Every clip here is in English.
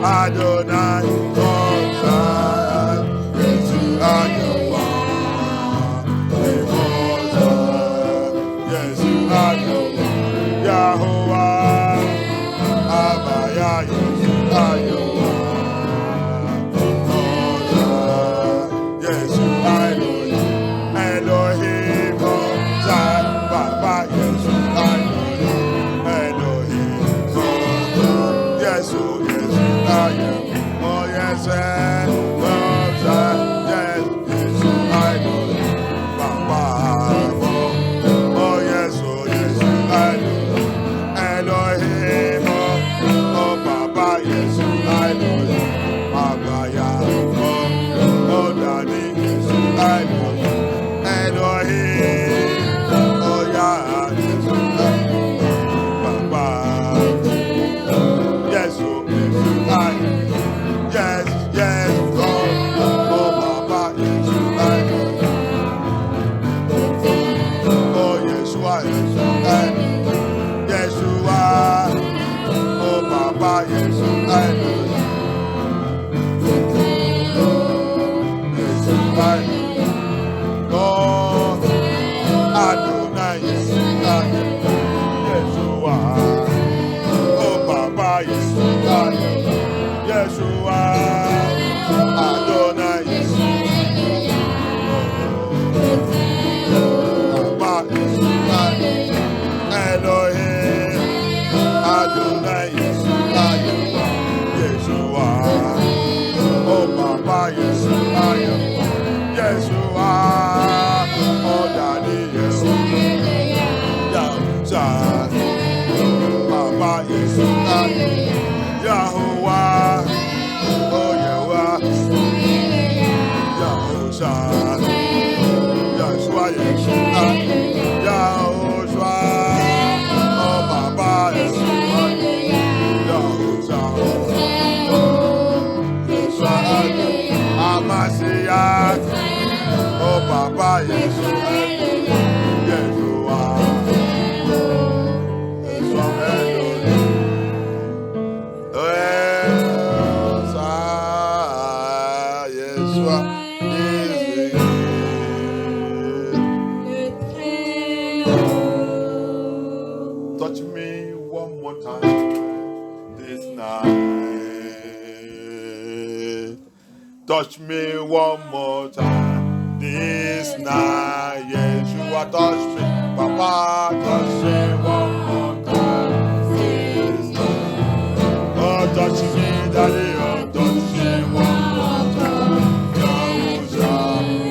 Adonai, Hosanna, Jesus, Adonai, Jesus, Adonai, Yahovah, Abaya, Jesus, Adonai, Hosanna, Jesus, Adonai, Elohim, Hosanna, Baba, Jesus, Adonai, Elohim, Hosanna, yes, I am. Oh yes, yes, I know. Papa, oh yes, I know. Elohim, oh Papa, yes, I know. Papa, yeah, oh Daddy, yes, I know. Elohim, oh yeah, yes, I know. Papa, yes, I know. Yes, yes, oh Papa, yes, I know. Oh, Yeshua, Yeshua, Yeshua, oh Papa, yes, I know. Yes, I know. Oh, Adonai, yes, I know. Yeshua, oh Papa, yes, I know. Yeshua, Adonai, Papa, Elohim, Adonai, Yeshua, oh Papa, Yeshua, oh Daddy, Yahusha, Papa, Yeshua, Yahuwah, oh Yahweh, Yahusha, Yahshua, Yeshua, Yahushua, oh Papa, Yeshua, Yahusha, Yeshua, Amasiah, oh Papa, Yeshua, Yeshua, touch me one more time this night. Touch me one more time this night. Yeshua, touch me. Papa, touch me one more time this night. Oh, touch me, Daddy. Oh, touch me one more time. Yahusha,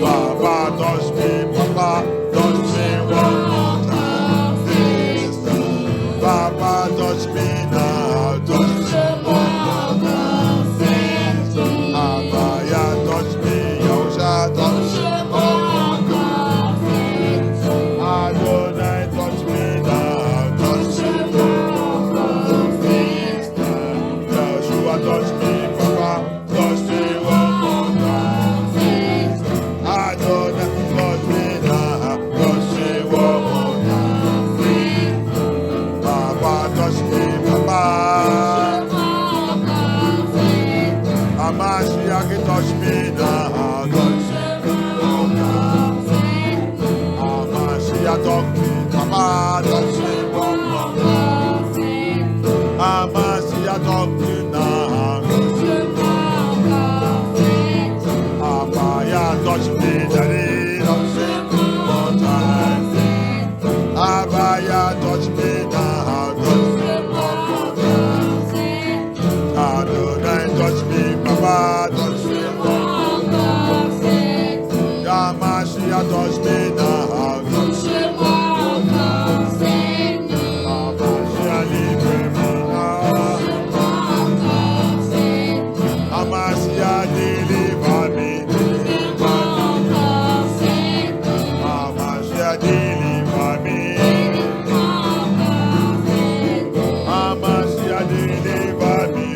Papa, touch me. Papa, touch me one more time this night. Papa, touch me now. Touch me one more time this night. Abaya, touch me. Yahusha, touch me one more time this night. Adonai, touch me now. Touch me one more time this night. Yahshua, touch me. Papa, touch me one more time this night. Adonai, touch me now. Touch me one more time this night. Papa, touch me. Papa, Amashiach, touch me now. Touch me one more time. Amashiach, touch me. Papa, touch me one more time. Amashiach, touch me now. Touch me one more time. Abaya, touch me, Daddy. Touch me one more time. Abaya, touch me now. Touch me one more time. Adonai, touch me. Papa, touch me one more time. Yamashia, touch me now. Touch me one more time. Amashia, libre me now. Amashia, deliver me. Amashia, deliver me. Amashia, deliver me.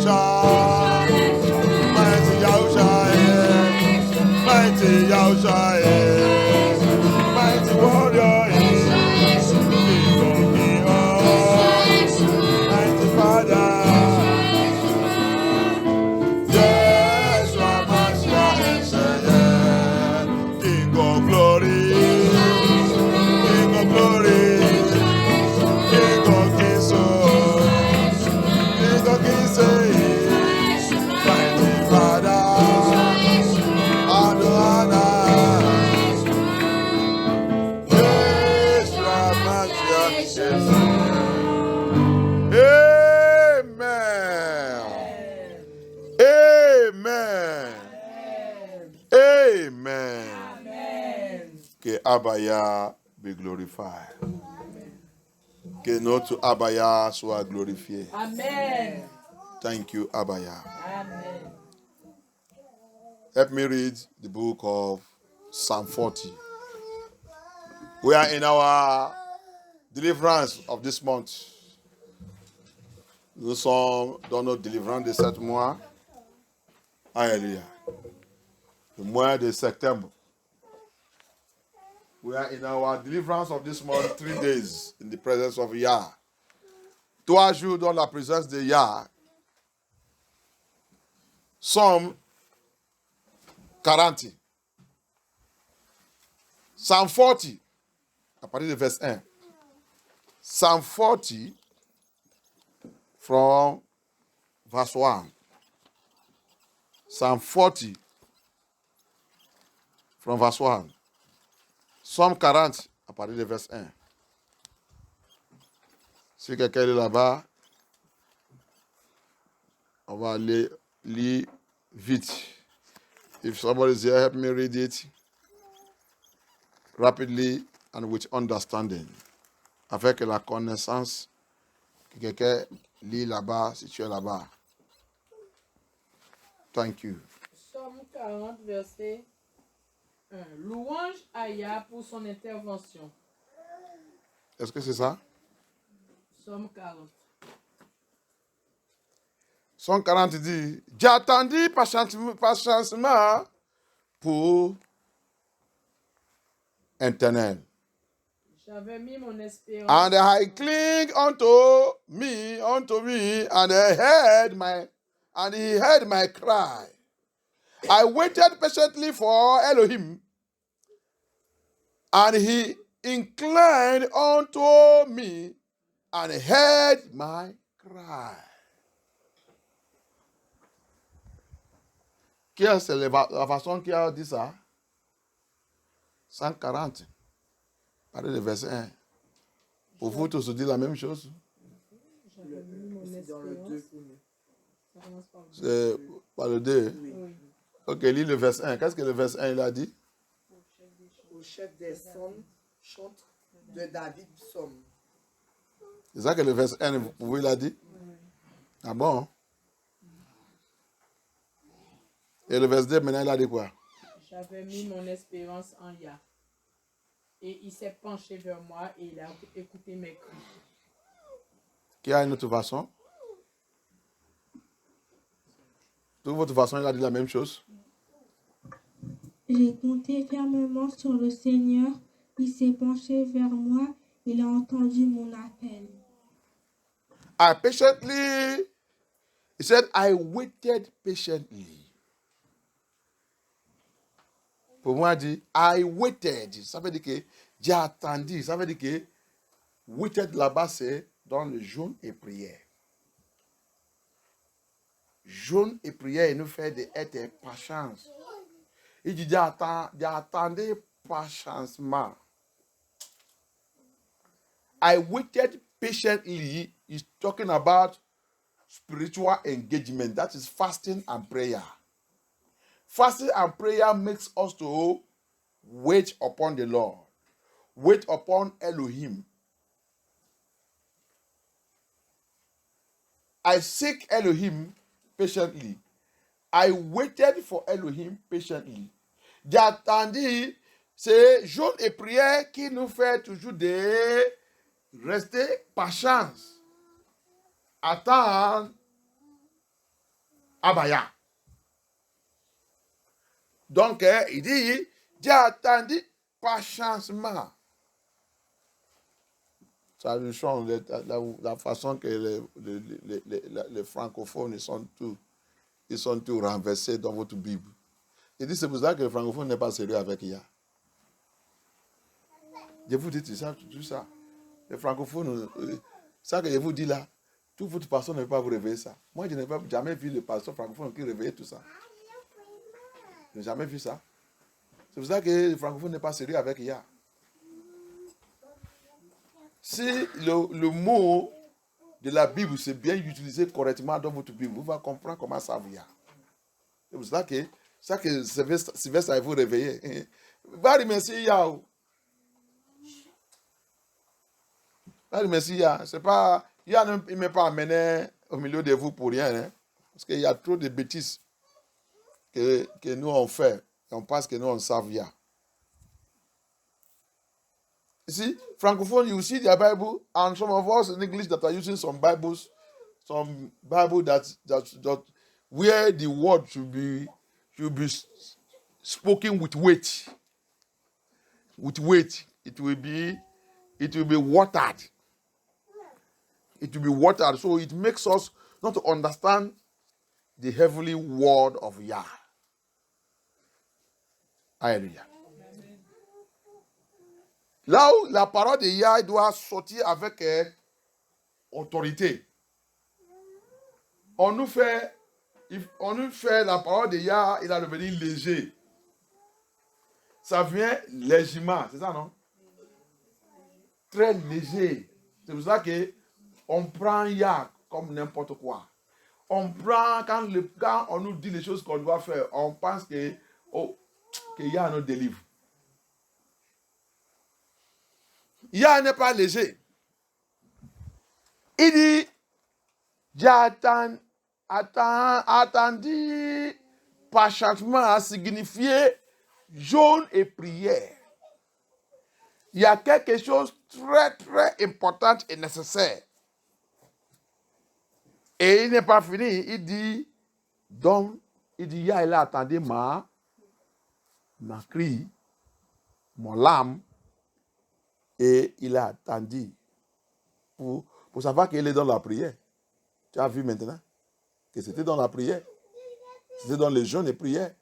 Yahusha. Mighty Yahusha. Mighty Yahusha. Mighty warrior. King of kings. Mighty Father. Yeshua Mashiach. King of glory. King of glory. King of kings. King of kings. Mighty Father. Amen. Que Abaya be glorified. Que notre Abaya soit glorifié. Amen. Thank you, Abaya. Amen. Help me read the book of Psalm 40. We are in our deliverance of this month. Nous sommes dans notre délivrance de 7 mois. Alléluia. Le mois de septembre. We are in our deliverance of this month, 3 days in the presence of Yah. 3 jours dans la présence de Yah. Psalm 40. Psalm 40. À partir de verset 1. Psalm 40 from verse 1. Psalm 40 from verse 1. Psalm 40 à partir de verset 1. Si quelqu'un est là-bas, on va aller lire vite. If somebody is here, help me read it rapidly and with understanding. Avec la connaissance que quelqu'un lit là-bas, si tu es là-bas. Thank you. Psaume 40, verset 1. Louange à Yah pour son intervention. Est-ce que c'est ça? Psaume 40. Psaume 40 dit, j'attendis patiemment pour éternel. J'avais mis mon espérance. And I cling unto me, and he heard my cry. I waited patiently for Elohim, and he inclined unto me, and heard my cry. Quelle est la façon qui a dit ça? 140. Parlez le verset 1. Pour vous tous, dit la même chose. J'avais mis mon espérance. C'est par le 2. Oui. Ok, lis le verset 1. Qu'est-ce que le verset 1 il a dit? Au chef des psaumes, chante de David psaume. C'est ça que le verset 1 pour vous il a dit? Ah bon? Et le verset 2 maintenant il a dit quoi? J'avais mis mon espérance en Yah. Et il s'est penché vers moi et il a écouté mes cris. Qui a une autre façon? De votre façon, il a dit la même chose. J'ai compté fermement sur le Seigneur. Il s'est penché vers moi. Il a entendu mon appel. I patiently, he said, I waited patiently. Pour moi, il dit, I waited. Ça veut dire que j'ai attendu. Ça veut dire que waited là-bas, c'est dans le jeûne et prière. Jeûne et prière, il nous fait d'être patience. Il dit, j'attendais patiemment. I waited patiently. He's talking about spiritual engagement. That is fasting and prayer. Fasting and prayer makes us to wait upon the Lord. Wait upon Elohim. I seek Elohim patiently. I waited for Elohim patiently. J'attendis, c'est jeûne et prière qui nous fait toujours de rester patience. Attendre Abaya. Donc, il dit, Dieu a attendu patiemment. Ça lui change la façon que les francophones ils sont tous renversés dans votre Bible. Il dit, c'est pour ça que le francophone n'est pas sérieux avec IA. Je vous dis tout ça. Les francophones, ça que je vous dis là, toute votre personne ne peut pas vous réveiller ça. Moi, je n'ai jamais vu le pasteur francophone qui réveillait tout ça. Je n'ai jamais vu ça. C'est pour ça que le francophone n'est pas sérieux avec IA. Si le mot de la Bible c'est bien utilisé correctement dans votre Bible, vous allez comprendre comment ça vient. C'est pour ça que Sylvestre a vous réveiller. Va remercier IA. Va remercier IA. C'est pas, IA ne m'est pas amené au milieu de vous pour rien. Hein, parce qu'il y a trop de bêtises que nous on fait. Et on pense que nous on savent IA. See, francophone, you see their Bible, and some of us in English that are using some Bible that where the word should be spoken with weight. With weight, it will be watered. It will be watered, so it makes us not to understand the heavenly word of Yah. Hallelujah. Là où la parole de Yah doit sortir avec autorité. On nous fait la parole de Yah, il a devenu léger. Ça vient légèrement, c'est ça, non? Très léger. C'est pour ça qu'on prend Yah comme n'importe quoi. On prend, quand on nous dit les choses qu'on doit faire, on pense que Yah nous délivre. Yah n'est pas léger. Il dit, j'ai attendu patiemment à signifier jeûne et prière. Il y a quelque chose de très, très important et nécessaire. Et il n'est pas fini. Il dit, Yah, il a attendu ma cri, mon larme, et il a attendu pour savoir qu'il est dans la prière. Tu as vu maintenant que c'était dans la prière. C'était dans les jeûnes et prières.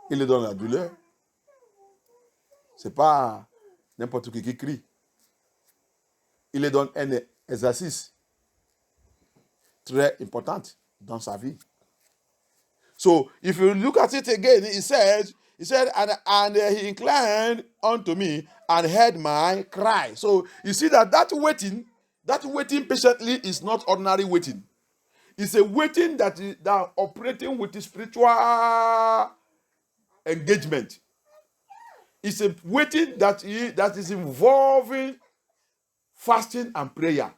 Il est dans la douleur. Ce n'est pas n'importe qui crie. Il est dans un exercice très important dans sa vie. So, if you look at it again, he said, and he inclined unto me and heard my cry. So, you see that waiting patiently is not ordinary waiting. It's a waiting that is operating with spiritual engagement. It's a waiting that is involving fasting and prayer,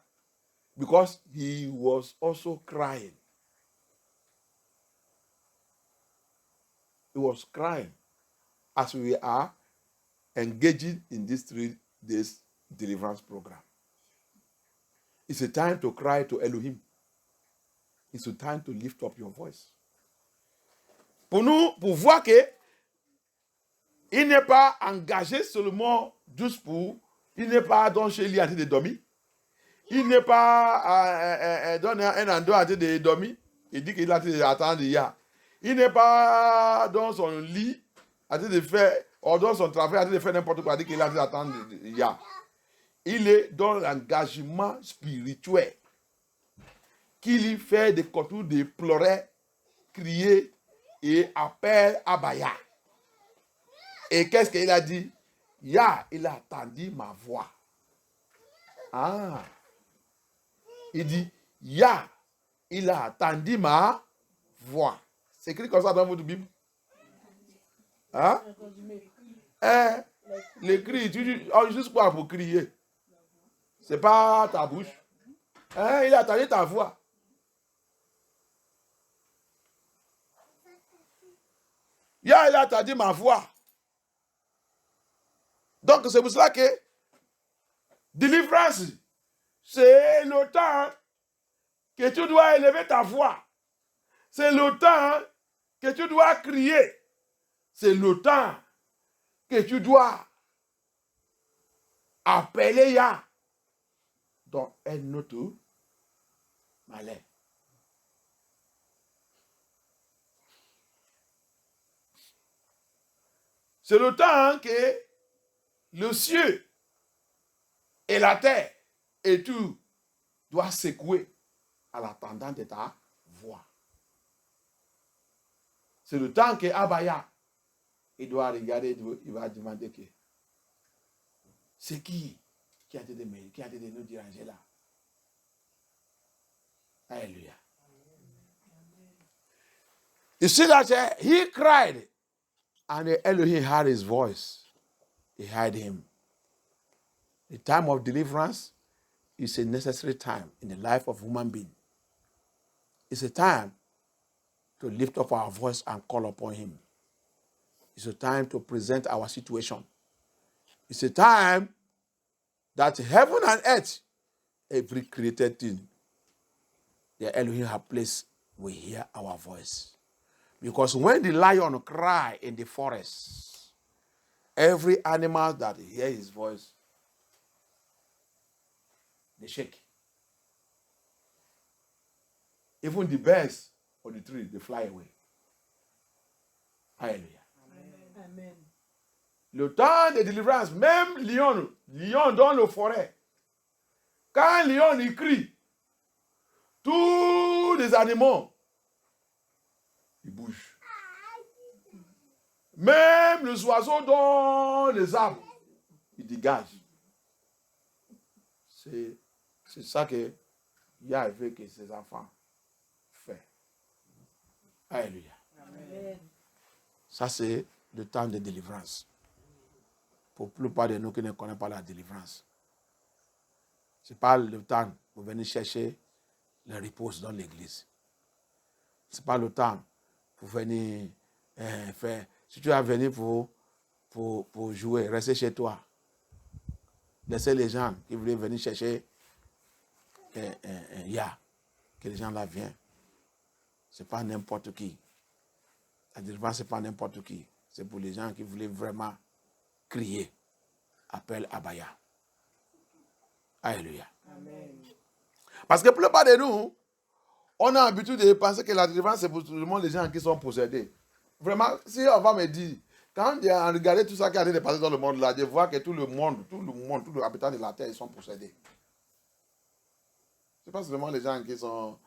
because he was also crying. He was crying as we are engaging in this 3 days deliverance program. It's a time to cry to Elohim. It's a time to lift up your voice. Pour voir que il n'est pas engagé seulement juste pour, il n'est pas dans chez lui en train de dormir. Il n'est pas dans un endroit en train de dormir. Il dit qu'il est en train d'attendre Yah. Il n'est pas dans son lit en train de faire, ou dans son travail en train de faire n'importe quoi. Il dit qu'il est en train d'attendre Yah. Il est dans l'engagement spirituel qu'il fait des contours de pleurer, crier et appelle Abaya. Et qu'est-ce qu'il a dit? Yah, il a attendu ma voix. Ah. Il dit, Yah, il a attendu ma voix. C'est écrit comme ça dans votre Bible. Hein? Le cri, juste quoi pour crier? C'est pas ta bouche. Il a attendu ta voix. Yah, il a attendu ma voix. Donc, c'est pour cela que délivrance, c'est le temps que tu dois élever ta voix. C'est le temps que tu dois crier. C'est le temps que tu dois appeler Yah dans un autre malheur. C'est le temps que le ciel et la terre et tout doit secouer à l'attendant de ta voix. C'est le temps que Abaya, il doit regarder, il va demander que c'est qui a été de nous déranger là. Alléluia. You see that he cried and Elohim heard his voice. He heard him. The time of deliverance is a necessary time in the life of human being. It's a time to lift up our voice and call upon him. It's a time to present our situation. It's a time that heaven and earth, every created thing, the Elohim has placed, will hear our voice. Because when the lion cry in the forest, every animal that hears his voice, they shake. Even the birds on the tree, they fly away. Alléluia. Amen. Le temps de délivrance, même lion dans la forêt, quand lion il crie, tous les animaux, ils bougent. Même les oiseaux dans les arbres, ils dégagent. C'est ça que Yah veut que ses enfants fassent. Alléluia. Amen. Ça, c'est le temps de délivrance. Pour la plupart de nous qui ne connaissent pas la délivrance. Ce n'est pas le temps pour venir chercher le repos dans l'église. Ce n'est pas le temps pour venir faire. Si tu as venu pour jouer, rester chez toi. Laissez les gens qui voulaient venir chercher Yah, que les gens là viennent. Ce n'est pas n'importe qui. La délivrance, ce n'est pas n'importe qui. C'est pour les gens qui voulaient vraiment crier. Appel Abaya. Alléluia. Amen. Parce que pour la plupart de nous, on a l'habitude de penser que la délivrance, c'est pour tout le monde les gens qui sont possédés. Vraiment, si on va me dire, quand j'ai regardé tout ça qui a été passé dans le monde là, je vois que tout le monde, tous les habitants de la terre, ils sont possédés. Ce n'est pas seulement les gens qui sont,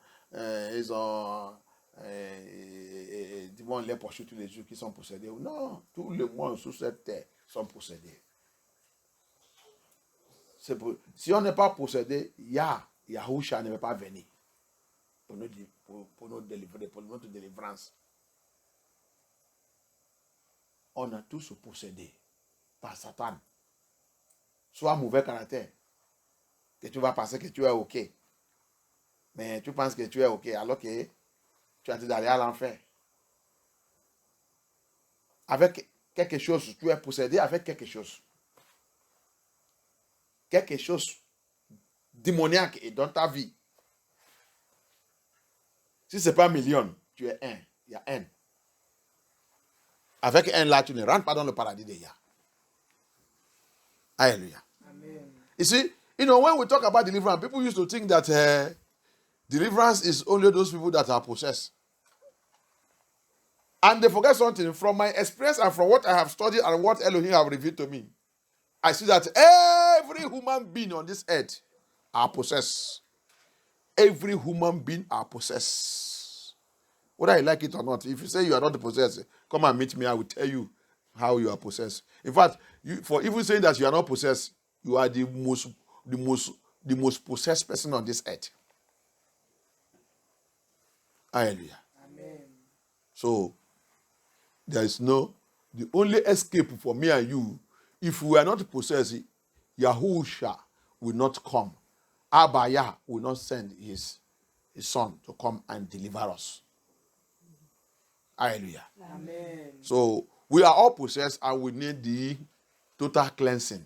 du monde les poursuit tous les jours qui sont possédés. Non, tout le monde sur cette terre sont possédés. Si on n'est pas possédé, Yahusha ne va pas venir pour nous délivrer, pour notre délivrance. On a tous possédé par Satan. Soit mauvais caractère, que tu vas penser que tu es OK. Mais tu penses que tu es OK alors que tu as dit d'aller à l'enfer. Avec quelque chose, tu es possédé avec quelque chose. Quelque chose démoniaque est dans ta vie. Si ce n'est pas million, tu es un. Il y a un. Avec un là, tu ne rentres pas dans le paradis de Yah. Alléluia. Amen. You see, when we talk about deliverance, people used to think that deliverance is only those people that are possessed. And they forget something. From my experience and from what I have studied and what Elohim have revealed to me, I see that every human being on this earth are possessed. Every human being are possessed. Whether you like it or not. If you say you are not possessed, come and meet me. I will tell you how you are possessed. In fact, for even saying that you are not possessed, you are the most possessed person on this earth. Hallelujah. Amen. So, there is the only escape for me and you, if we are not possessed, Yahusha will not come. Abaya will not send his son to come and deliver us. Hallelujah. Amen. So, we are all possessed and we need the total cleansing.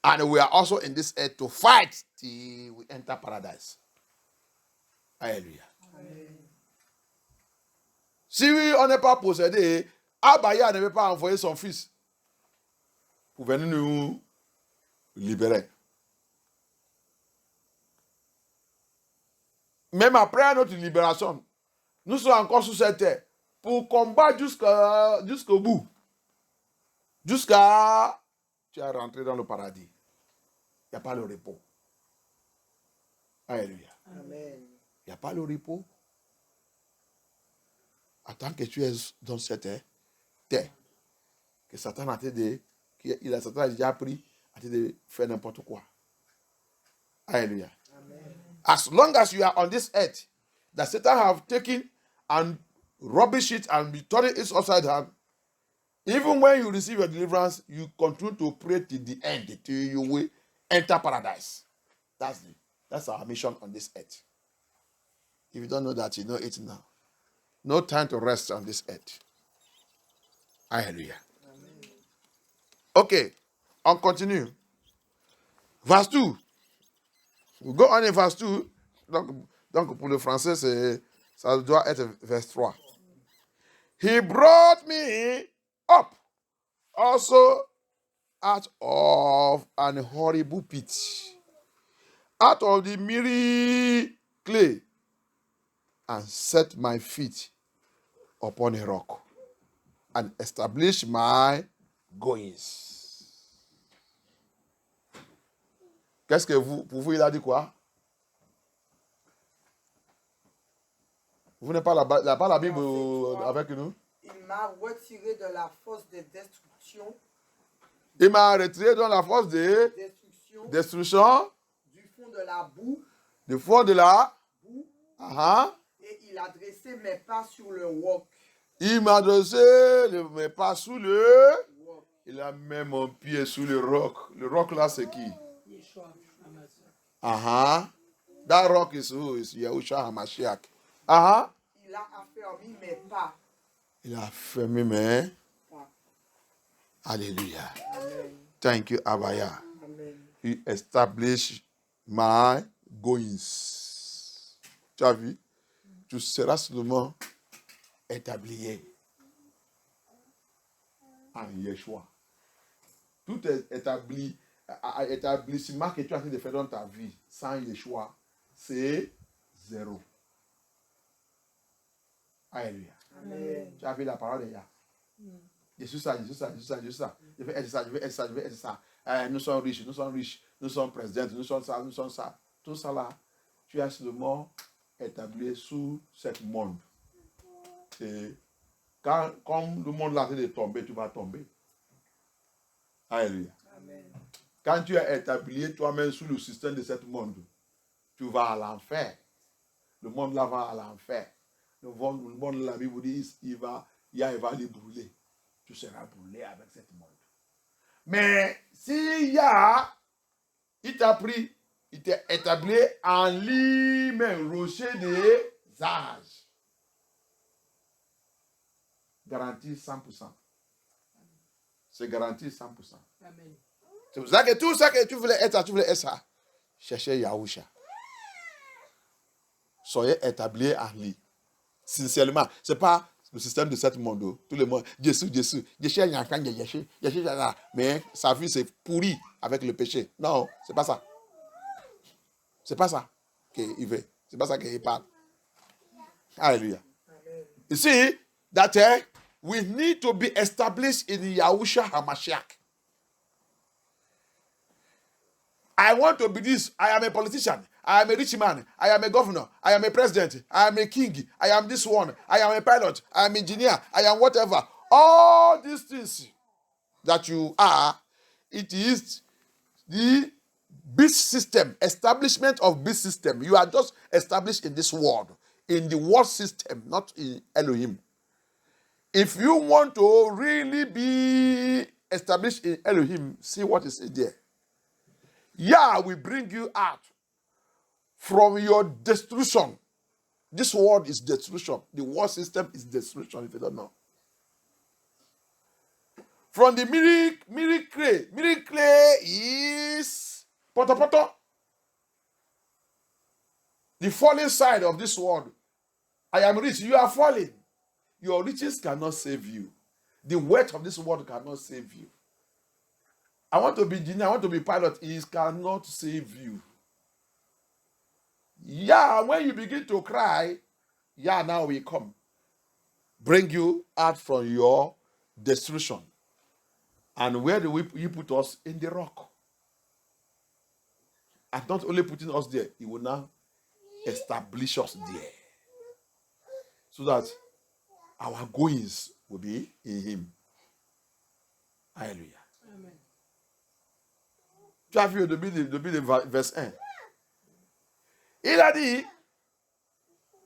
And we are also in this earth to fight till we enter paradise. Alléluia. Amen. Si on n'est pas possédé, Abaya ne veut pas envoyer son fils pour venir nous libérer. Même après notre libération, nous sommes encore sur cette terre pour combattre jusqu'au bout. Jusqu'à tu es rentré dans le paradis. Il n'y a pas le repos. Alléluia. Amen. Il n'y a pas le repos. Attends que tu es dans cette terre, que Satan a Satan a déjà pris, a de faire n'importe quoi. Alléluia. Amen. As long as you are on this earth, that Satan have taken and rubbish it and be turning it upside down, even when you receive your deliverance, you continue to pray till the end, till you will enter paradise. That's our mission on this earth. If you don't know that, you know it now. No time to rest on this earth. Hallelujah. Amen. Ok, on continue. Verse 2. We go on in verse 2. Donc pour le français, ça doit être verse 3. He brought me up also out of an horrible pit, out of the miry clay, and set my feet upon a rock, and established my goings. Qu'est-ce que pour vous, il a dit quoi? Vous n'avez pas la Bible avec nous? Il m'a retiré de la fosse de destruction. Il m'a retiré dans la force de destruction, Du fond de la boue. du fond de la boue Et il a dressé mes pas sur le roc. il m'a dressé mes pas sous le. Il a mis mon pied sous le roc. Le roc là, c'est qui? Yeshua HaMashiach. That rock is who? Is Yahushua HaMashiach. Il a affermi mes pas. Il a fermé mes. Pas. Alléluia. Amen. Thank you, Abaya. Amen. He established my goings. Tu as vu? Tu seras seulement établi en Yeshua. Tout est établi, établissement que tu as de faire dans ta vie sans Yeshua, c'est zéro. Alléluia. Amen. Tu as vu la parole de Yah. Je suis ça, je suis ça, je suis ça, je suis ça. Je vais être ça, je vais être ça, je vais être ça. Nous sommes riches, nous sommes présidents, nous sommes ça, nous sommes ça. Tout ça là, tu as seulement établi sous ce monde. Et comme le monde là est tombé, tu vas tomber. Alléluia. Amen. Quand tu es établi toi-même sous le système de ce monde, tu vas à l'enfer. Le monde là va à l'enfer. Le monde là, la Bible dit, il va les brûler. Tu seras brûlé avec ce monde. Mais si il t'a pris, il t'a établi en lui-même, rocher des âges. Garantie 100%. C'est garanti 100%. Amen. C'est pour ça que tout ça que tu voulais être ça. Cherchez Yahusha. Soyez établis en lui. Sincèrement, ce n'est pas le système de ce monde. Tout le monde, Jésus. Mais sa vie c'est pourri avec le péché. Non, c'est pas ça. C'est pas ça qu'il veut. C'est pas ça qu'il parle. Alléluia. You see, that we need to be established in Yahushua HaMashiach. I want to be this. I am a politician. I am a rich man. I am a governor. I am a president. I am a king. I am this one. I am a pilot. I am an engineer. I am whatever. All these things that you are, it is the beast system, establishment of beast system. You are just established in this world, in the world system, not in Elohim. If you want to really be established in Elohim, see what is there. Yah will bring you out from your destruction. This world is destruction. The world system is destruction, if you don't know. From the miracle clay is poto. The falling side of this world. I am rich. You are falling. Your riches cannot save you. The wealth of this world cannot save you. I want to be engineer. I want to be pilot. It cannot save you. Yeah, when you begin to cry, yeah, now we come. Bring you out from your destruction. And where do you put us? In the rock. And not only putting us there, he will now establish us there. So that our goings will be in him. Alléluia. Amen. Tu as vu depuis le verset 1. Il a dit,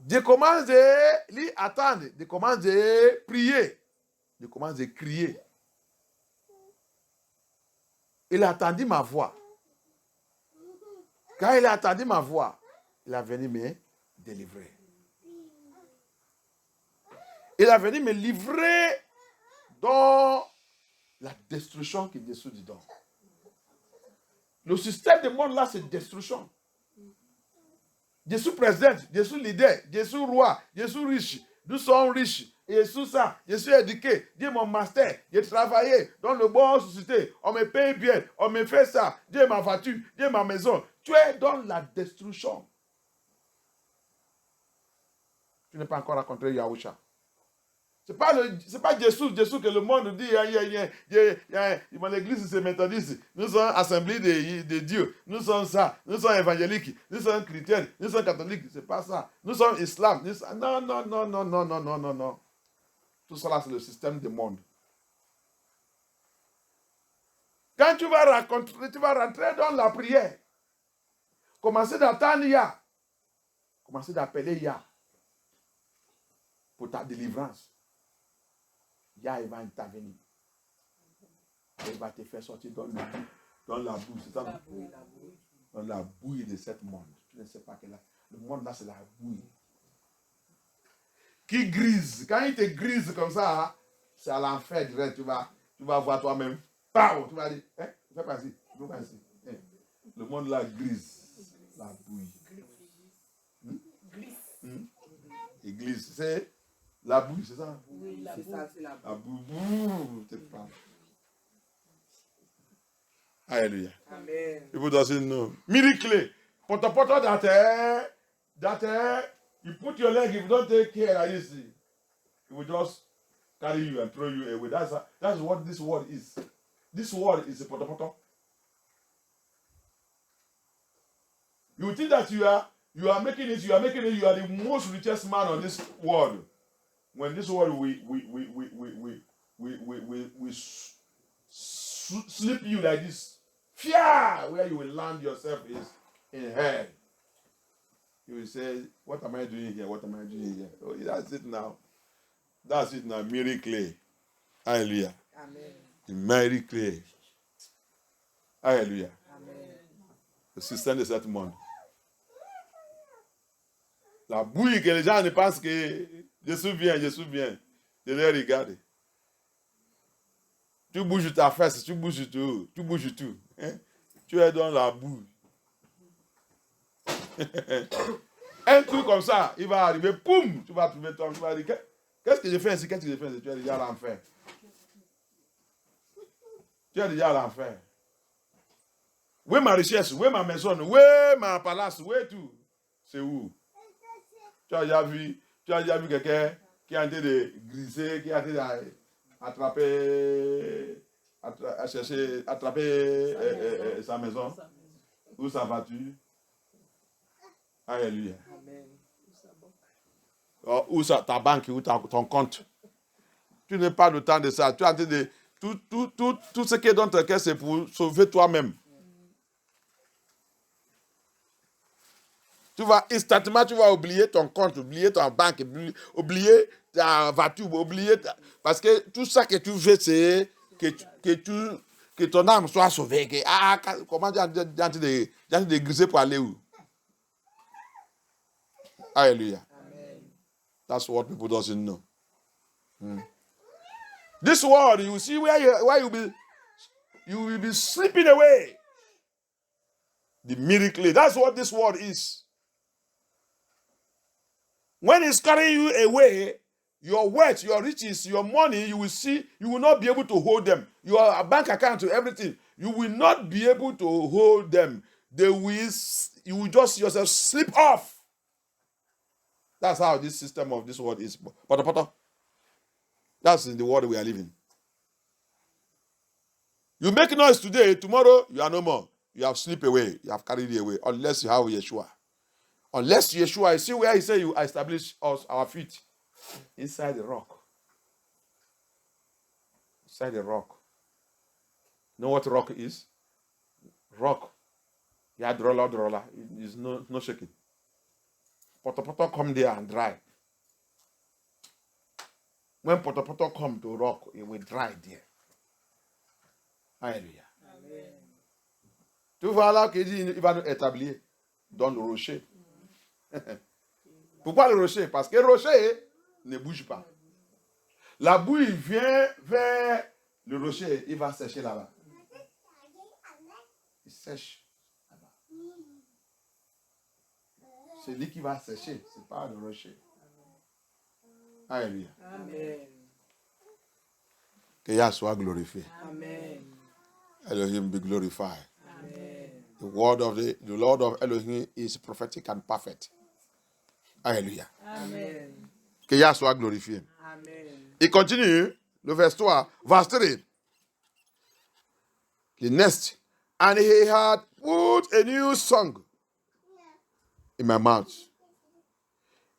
je commence de attendre, je commence de prier, je commence de crier. Il a entendu ma voix. Quand il a entendu ma voix, il a venu me délivrer. Il a venu me livrer dans la destruction qui est dessous dedans. Le système du monde là, c'est destruction. Je suis président, je suis leader, je suis roi, je suis riche, nous sommes riches, et je suis ça, je suis éduqué, j'ai mon master, j'ai travaillé dans le bon société, on me paye bien, on me fait ça, j'ai ma voiture, j'ai ma maison. Tu es dans la destruction. Tu n'es pas encore rencontré Yahusha. C'est pas Jésus que le monde dit, mon église c'est méthodiste, nous sommes assemblée de Dieu, nous sommes ça, nous sommes évangéliques, nous sommes chrétiens, nous sommes catholiques, c'est pas ça. Nous sommes islam, non. Tout cela c'est le système du monde. Quand tu vas rentrer dans la prière, commencez d'attendre Yah, commencez d'appeler Yah pour ta délivrance. Yah, il va intervenir. Il va te faire sortir dans la boue. C'est ça? Dans la bouille de ce monde. Tu ne sais pas que le monde là, c'est la bouille. Qui grise. Quand il te grise comme ça, c'est à l'enfer direct. Tu vas voir toi-même. Tu vas dire, fais pas ici. Le monde là grise. La bouille. Il glisse. C'est la bouille, c'est ça? Oui, c'est ça, c'est la boue. Peut-être pas. Alléluia. Amen. People doesn't know. Miracle. Put dans terre. You put your leg, if you don't take care, like this, it will just carry you and throw you away. That's what this world is. This world is a potopoto. You think that you are making it, you are the most richest man on this world. When this world we slip you like this, fear where you will land yourself is in hell. You will say, what am I doing here? What am I doing here? Oh, that's it now. That's it now. Miracle. Hallelujah. Amen. Miracle. Hallelujah. Amen. Le système de ce monde. La bouille que les gens ne pensent que je suis bien. Je les regarde. Tu bouges ta fesse, tu bouges tout. Hein? Tu es dans la boue. Un truc comme ça, il va arriver, poum, tu vas trouver toi, tu vas dire, qu'est-ce que j'ai fait ici, Tu es déjà à l'enfer. Où est ma richesse, où est ma maison, où est ma palace, où est tout? C'est où? Tu as déjà vu quelqu'un qui a en train de griser, qui a en train d'attraper, sa maison, ou sa voiture? Alléluia. Amen. Ou ta banque, ou ton compte. Tu n'as pas le temps de ça. Tu as en train de... Tout ce qui est dans ton cœur, c'est pour sauver toi-même. Tu vas instantanément, oublier ton compte, oublier ta banque, oublier ta voiture, parce que tout ça que tu veux, c'est que ton âme soit sauvée. Comment tu as en train de griser pour aller où? Hallelujah. Amen. That's what people doesn't know. This world, you see where you will be slipping away. The miracle. That's what this world is. When he's carrying you away, your wealth, your riches, your money, you will see, you will not be able to hold them. Your bank account, everything, you will not be able to hold them. You will just see yourself slip off. That's how this system of this world is. Poto. That's in the world we are living. You make noise today, tomorrow you are no more. You have slipped away. You have carried it away. Unless you have Yeshua. Unless Yeshua, you see where he said you establish us, our feet? Inside the rock. Inside the rock. You know what rock is? Rock. Yeah, droller. It's no shaking. Poto come there and dry. When poto come to rock, it will dry there. Alléluia. Tu vois là qu'il dit il va nous établir dans le rocher. Pourquoi le rocher? Parce que le rocher ne bouge pas. La boue vient vers le rocher, il va sécher là-bas. Il sèche là-bas. C'est lui qui va sécher, ce n'est pas le rocher. Alléluia. Amen. Que Yah soit glorifié. Amen. Elohim be glorified. Amen. The word of the Lord of Elohim is prophetic and perfect. Alléluia. Amen. Que Yah soit glorifié. Amen. Il continue, le verset 3, verse 3. The next, and he had put a new song in my mouth,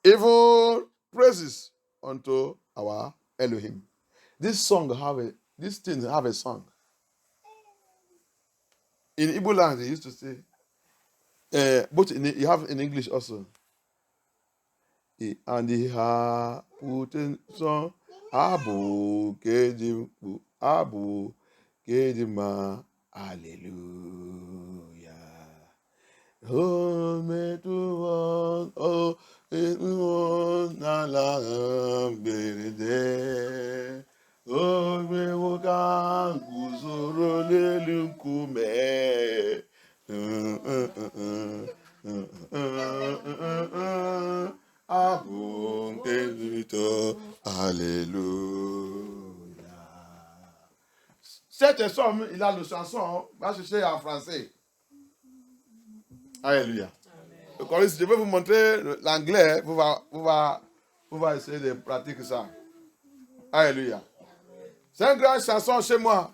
even praises unto our Elohim. This thing have a song. In Igbo land, they used to say, but you have in English also. And he had put in song, Abu Kedima, Hallelujah. Oh, me to one, oh, it won't allow me there. Oh, me wokan guzoro lelunkume. Abu Kedito, Hallelujah. Cette somme, il a le chanson, va chercher en français. Alléluia. Je vais vous montrer l'anglais, vous va essayer de pratiquer ça. Alléluia. C'est une grande chanson chez moi.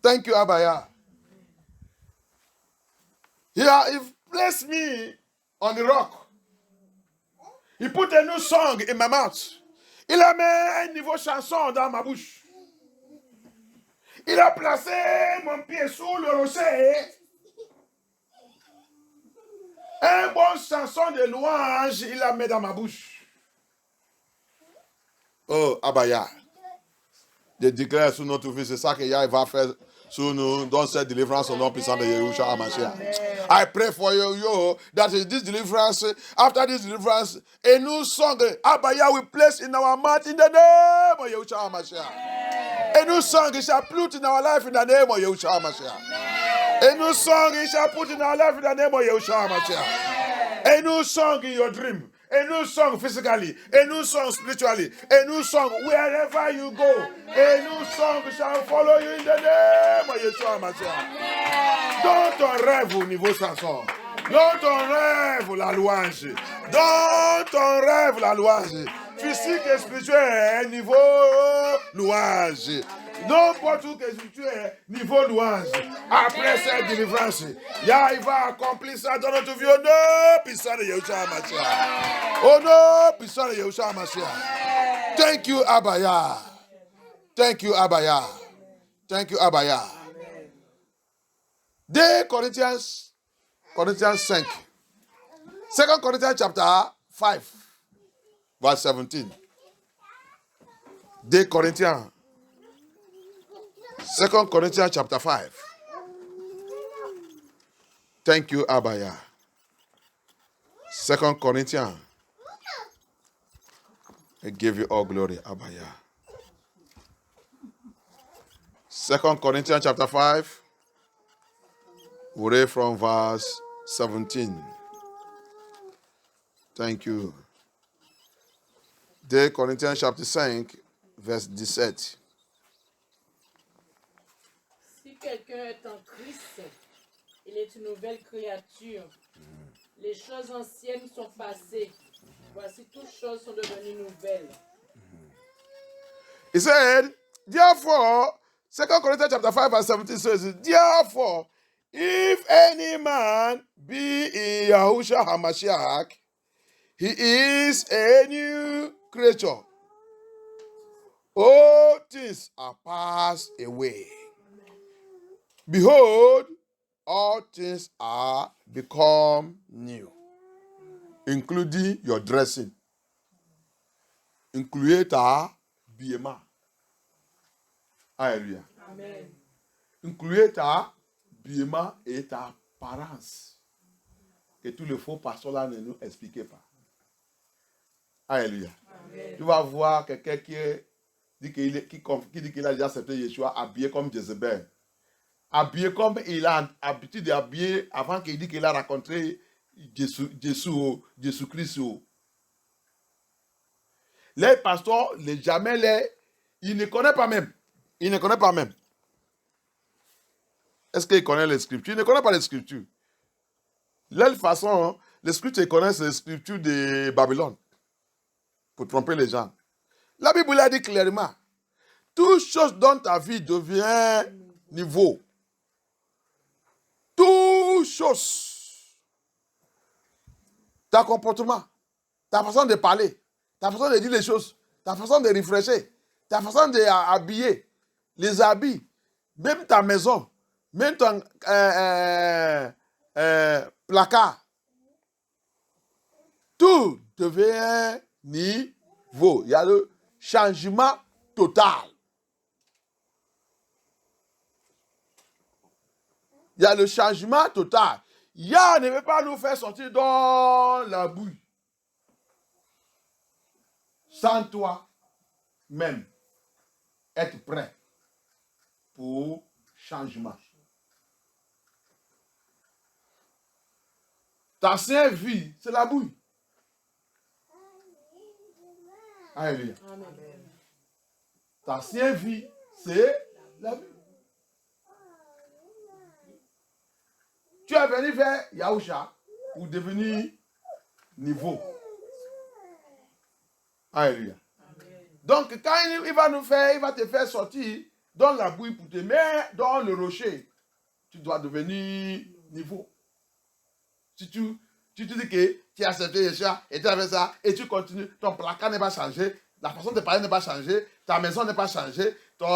Thank you, Abaya. He placed me on the rock. He put a new song in my mouth. Il a mis un nouveau chanson dans ma bouche. Il a placé mon pied sous le rocher. Un bon chanson de louange, il a mis dans ma bouche. Oh, Abaya. Je déclare sous notre vie, c'est ça que Yah va faire sur nous, dans cette délivrance au nom puissant de Yahushua HaMashiach. I pray for you, that this deliverance, after this deliverance, a new song, Abaya will place in our mouth in the name of Yahushua HaMashiach. A new song he shall put in our life in the name of Yahushua HaMashiach. A new song he shall put in our life in the name of Yahushua HaMashiach. A new song in your dream. A new song physically, a new song spiritually, a new song wherever you go. A new song shall follow you in the name of Yeshua HaMashiach. Dans ton rêve au niveau chanson. Dans ton rêve la louange. Dans ton rêve la louange. Physique et spirituel, niveau louange. N'importe où que tu es, niveau louange. Après cette délivrance, Yah, il va accomplir ça dans notre vie au nom puissant de Yahushua HaMashiach. Au nom puissant de Yahushua HaMashiach. Thank you, Abaya. Thank you, Abaya. Thank you, Abaya. 2 Corinthians 5. 2 Corinthians chapter 5, verse 17. 2 Corinthians chapter 5. Thank you, Abaya. 2 Corinthians. I give you all glory, Abaya. 2 Corinthians chapter 5. We read from verse 17. Thank you. 2 Corinthiens chapitre 5, verset 17. Si quelqu'un est en Christ, il est une nouvelle créature. Les choses anciennes sont passées. Voici toutes choses sont devenues nouvelles. He said, therefore, 2 Corinthians chapter 5, verse 17 says, therefore, if any man be in Yahushua HaMashiach, he is a new creature. All things are passed away. Behold, all things are become new, including your dressing, including ta habillement. Alléluia. Amen. Incluez ta habillement et ta apparence. Que tous les faux pasteurs là ne nous expliquaient pas. Alléluia. Amen. Tu vas voir quelqu'un qui dit qu'il a déjà accepté Yeshua habillé comme Jézabel. Habillé comme il a l'habitude d'habiller avant qu'il dise qu'il a rencontré Jésus-Christ. Les pasteurs, ils ne connaissent pas même. Ils ne connaissent pas même. Est-ce qu'ils connaissent les Scriptures? Ils ne connaissent pas les Scriptures. De toute façon, les Scriptures, ils connaissent les Scriptures de Babylone. Pour tromper les gens. La Bible a dit clairement, toute chose dans ta vie devient nouveau. Toute chose. Ta comportement, ta façon de parler, ta façon de dire les choses, ta façon de réfléchir, ta façon d'habiller, les habits, même ta maison, même ton placard. Tout devient nouveau. Il y a le changement total. Il y a le changement total. Yah ne veut pas nous faire sortir dans la bouille. Sans toi, même, être prêt pour changement. Ta ancienne vie, c'est la bouille. Alléluia. Amen. Ta ancienne vie, c'est la bouille. Tu es venu vers Yahusha pour devenir nouveau. Alléluia. Donc, quand il va nous faire, il va te faire sortir dans la bouille pour te mettre dans le rocher. Tu dois devenir nouveau. Si tu te dis que tu as accepté Yeshua et tu as fait ça et tu continues, ton placard n'est pas changé, la façon de parler n'est pas changée, ta maison n'est pas changée, ton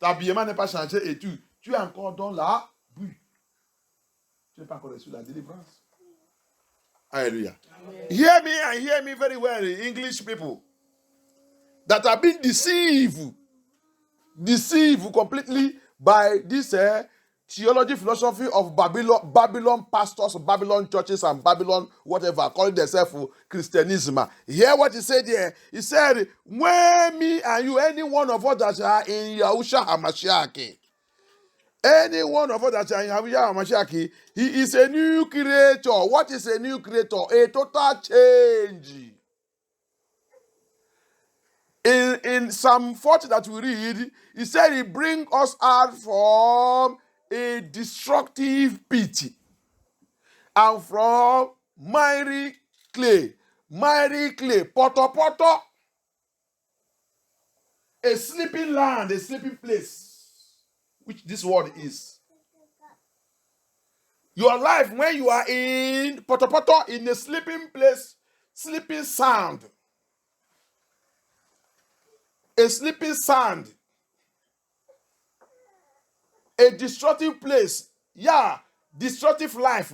habillement n'est pas changé et tu es encore dans la bouille. Tu n'es pas encore reçu la délivrance. Hallelujah. Hear me and hear me very well, English people. That have been deceived completely by this theology, philosophy of Babylon pastors, Babylon churches, and Babylon whatever, calling themselves Christianism. Hear what he said here. He said, when me and you, any one of us that are in Yahushua HaMashiach, any one of us that are in Yahushua HaMashiach, he is a new creator. What is a new creator? A total change. In Psalm 40 that we read, he said he brings us out from a destructive pit and from miry clay, poto, a sleeping land, a sleeping place, which this world is. Your life, when you are in poto, in a sleeping place, sleeping sand, a sleeping sand, a destructive place. Yeah, destructive life,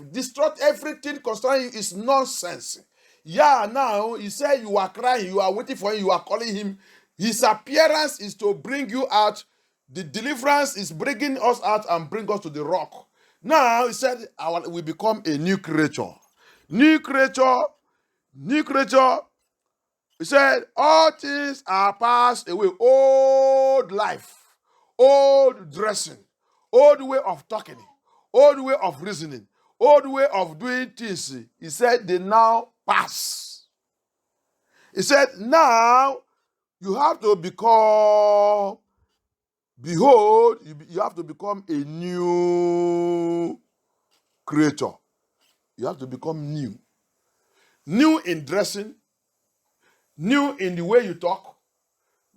everything concerning you is nonsense. Yeah, now he said you are crying, you are waiting for him, you are calling him. His appearance is to bring you out. The deliverance is bringing us out and bring us to the rock. Now he said we become a new creature. New creature. He said, all things are passed away. Old life, old dressing, old way of talking, old way of reasoning, old way of doing things, he said, they now pass. He said, now you have to become, behold, you have to become a new creator. You have to become new. New in dressing, new in the way you talk,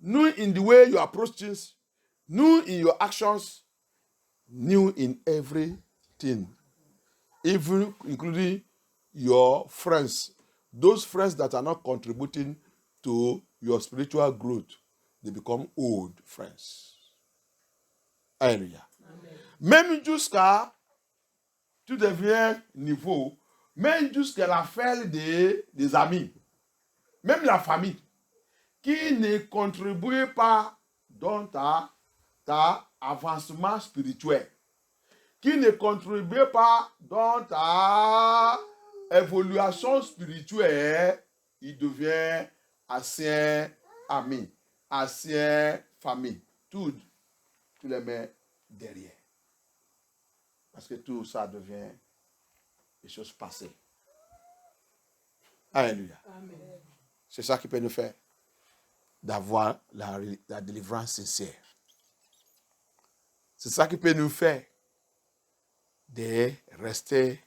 new in the way you approach things, new in your actions, new in everything, even including your friends. Those friends that are not contributing to your spiritual growth, they become old friends. Alléluia. Même jusqu'à, tu deviens niveau, même jusqu'à l'affaire des amis, même la famille, qui ne contribue pas dans ta avancement spirituel, qui ne contribue pas dans ta évolution spirituelle, il devient ancien ami, ancien famille. Tout, tu les mets derrière. Parce que tout ça devient des choses passées. Alléluia. Amen. C'est ça qui peut nous faire d'avoir la délivrance sincère. C'est ça qui peut nous faire de rester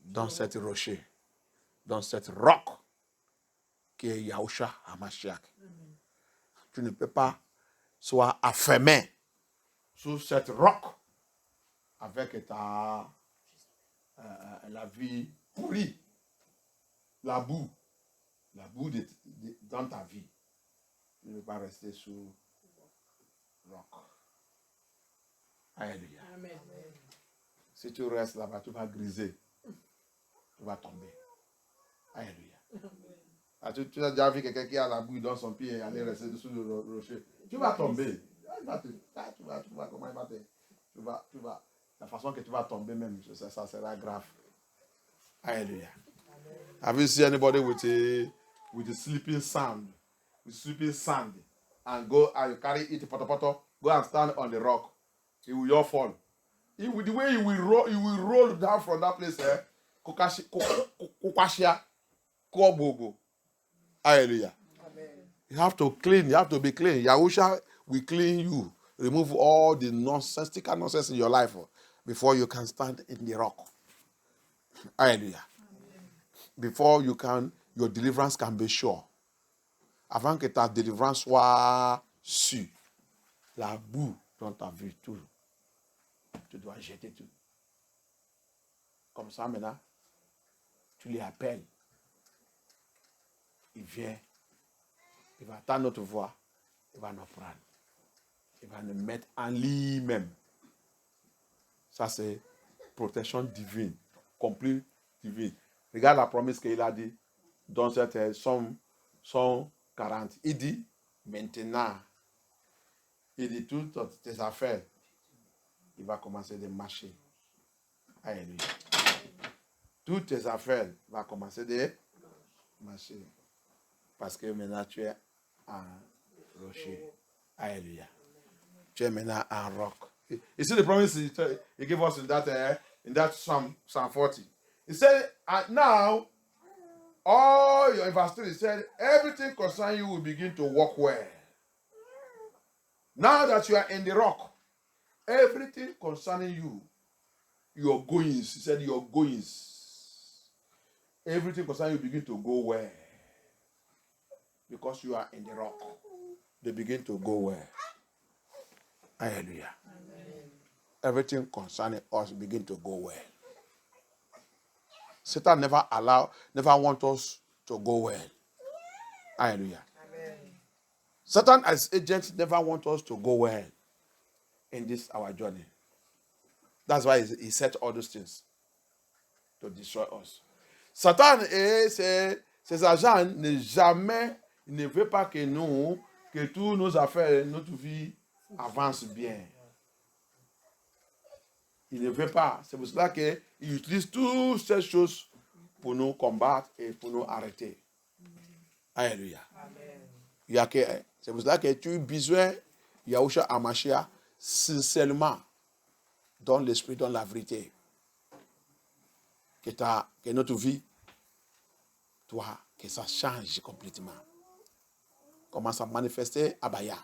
dans cette rocher, dans cette roc qui est Yahushua HaMashiach. Tu ne peux pas soit affermé sur cette roc avec la vie pourrie, la boue dans ta vie. Tu ne peux pas rester sur roc. Alléluia. Amen. Si tu restes là-bas, tu vas griser. Tu vas tomber. Alléluia. Ah, tu as déjà vu quelqu'un qui a la boue dans son pied et aller rester dessous le rocher. Tu vas tomber. Tu vas comment il va te... Tu vas, la façon que tu vas tomber même, ça sera grave. Alléluia. Have you seen anybody with a sleeping sand? With sleeping sand and go and you carry it poto, go and stand on the rock. He will all fall. The way he will roll down from that place, kokashia, kobogo. Hallelujah. Amen. You have to clean, you have to be clean. Yahusha will clean you. Remove all the nonsensical nonsense in your life before you can stand in the rock. Hallelujah. Before your deliverance can be sure. Avant que ta délivrance soit sûre, la boue dans ta vie, tout. Tu dois jeter tout. Comme ça, maintenant, tu les appelles. Il vient. Il va attendre notre voix. Il va nous prendre. Il va nous mettre en lui-même. Ça, c'est protection divine. Complète divine. Regarde la promesse qu'il a dit dans cette Somme 140. Il dit, maintenant, il dit toutes tes affaires, il va commencer de marcher. Alléluia. Toutes tes affaires vont commencer de marcher. Parce que maintenant tu es en rocher. Alléluia. Tu es maintenant en roc. You see the promise he gave us in that Psalm 40. He said, and now, all your investors, he said, everything concerning you will begin to work well. Now that you are in the rock, everything concerning you, your goings, he said, your goings, everything concerning you begin to go well. Because you are in the rock, they begin to go well. Hallelujah. Amen. Everything concerning us begin to go well. Satan never want us to go well. Hallelujah. Amen. Satan as agent never want us to go well in this our journey. That's why he said all those things to destroy us. Satan et ses agents ne veut pas que tous nos affaires, notre vie avance bien. Il ne veut pas. C'est pour cela qu'il utilise toutes ces choses pour nous combattre et pour nous arrêter. Alléluia. C'est pour cela que tu as besoin de Yahushua HaMashiach sincèrement dans l'esprit, dans la vérité. que notre vie, toi, que ça change complètement. Commence à manifester Abaya,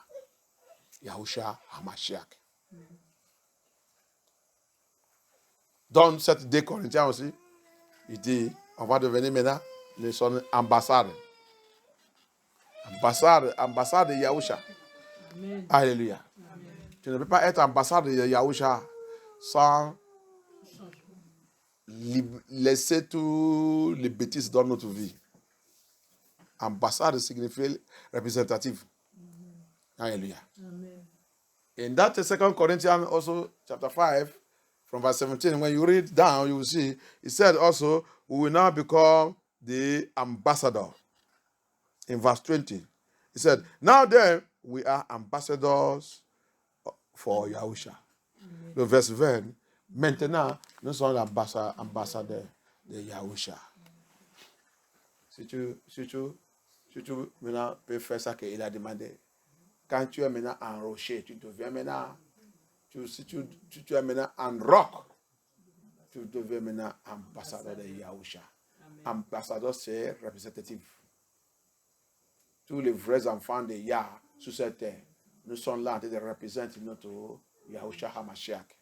Yahusha Hamashiach. Dans cette 2 Corinthiens aussi, il dit, on va devenir maintenant son ambassade. Ambassade de Yahusha. Amen. Alléluia. Amen. Tu ne peux pas être ambassade de Yahusha sans laisser toutes les bêtises dans notre vie. Ambassade signifie représentative. Alléluia. Amen. In that 2 Corinthians also, chapter 5, from verse 17, when you read down, you will see, it said also, we will now become the ambassador. In verse 20, he said, now then, we are ambassadors for Yahusha. Le verse 20, maintenant, nous sommes ambassadeurs de Yahusha. Si tu maintenant peux faire ça qu'il a demandé, quand tu es maintenant en rocher, tu deviens maintenant, si tu es maintenant en roc, tu deviens maintenant ambassadeur de Yahusha. Ambassadeur, c'est représentatif. Tous les vrais enfants de Yah sur cette terre, nous sommes là en train de représenter notre Yahusha HaMashiach.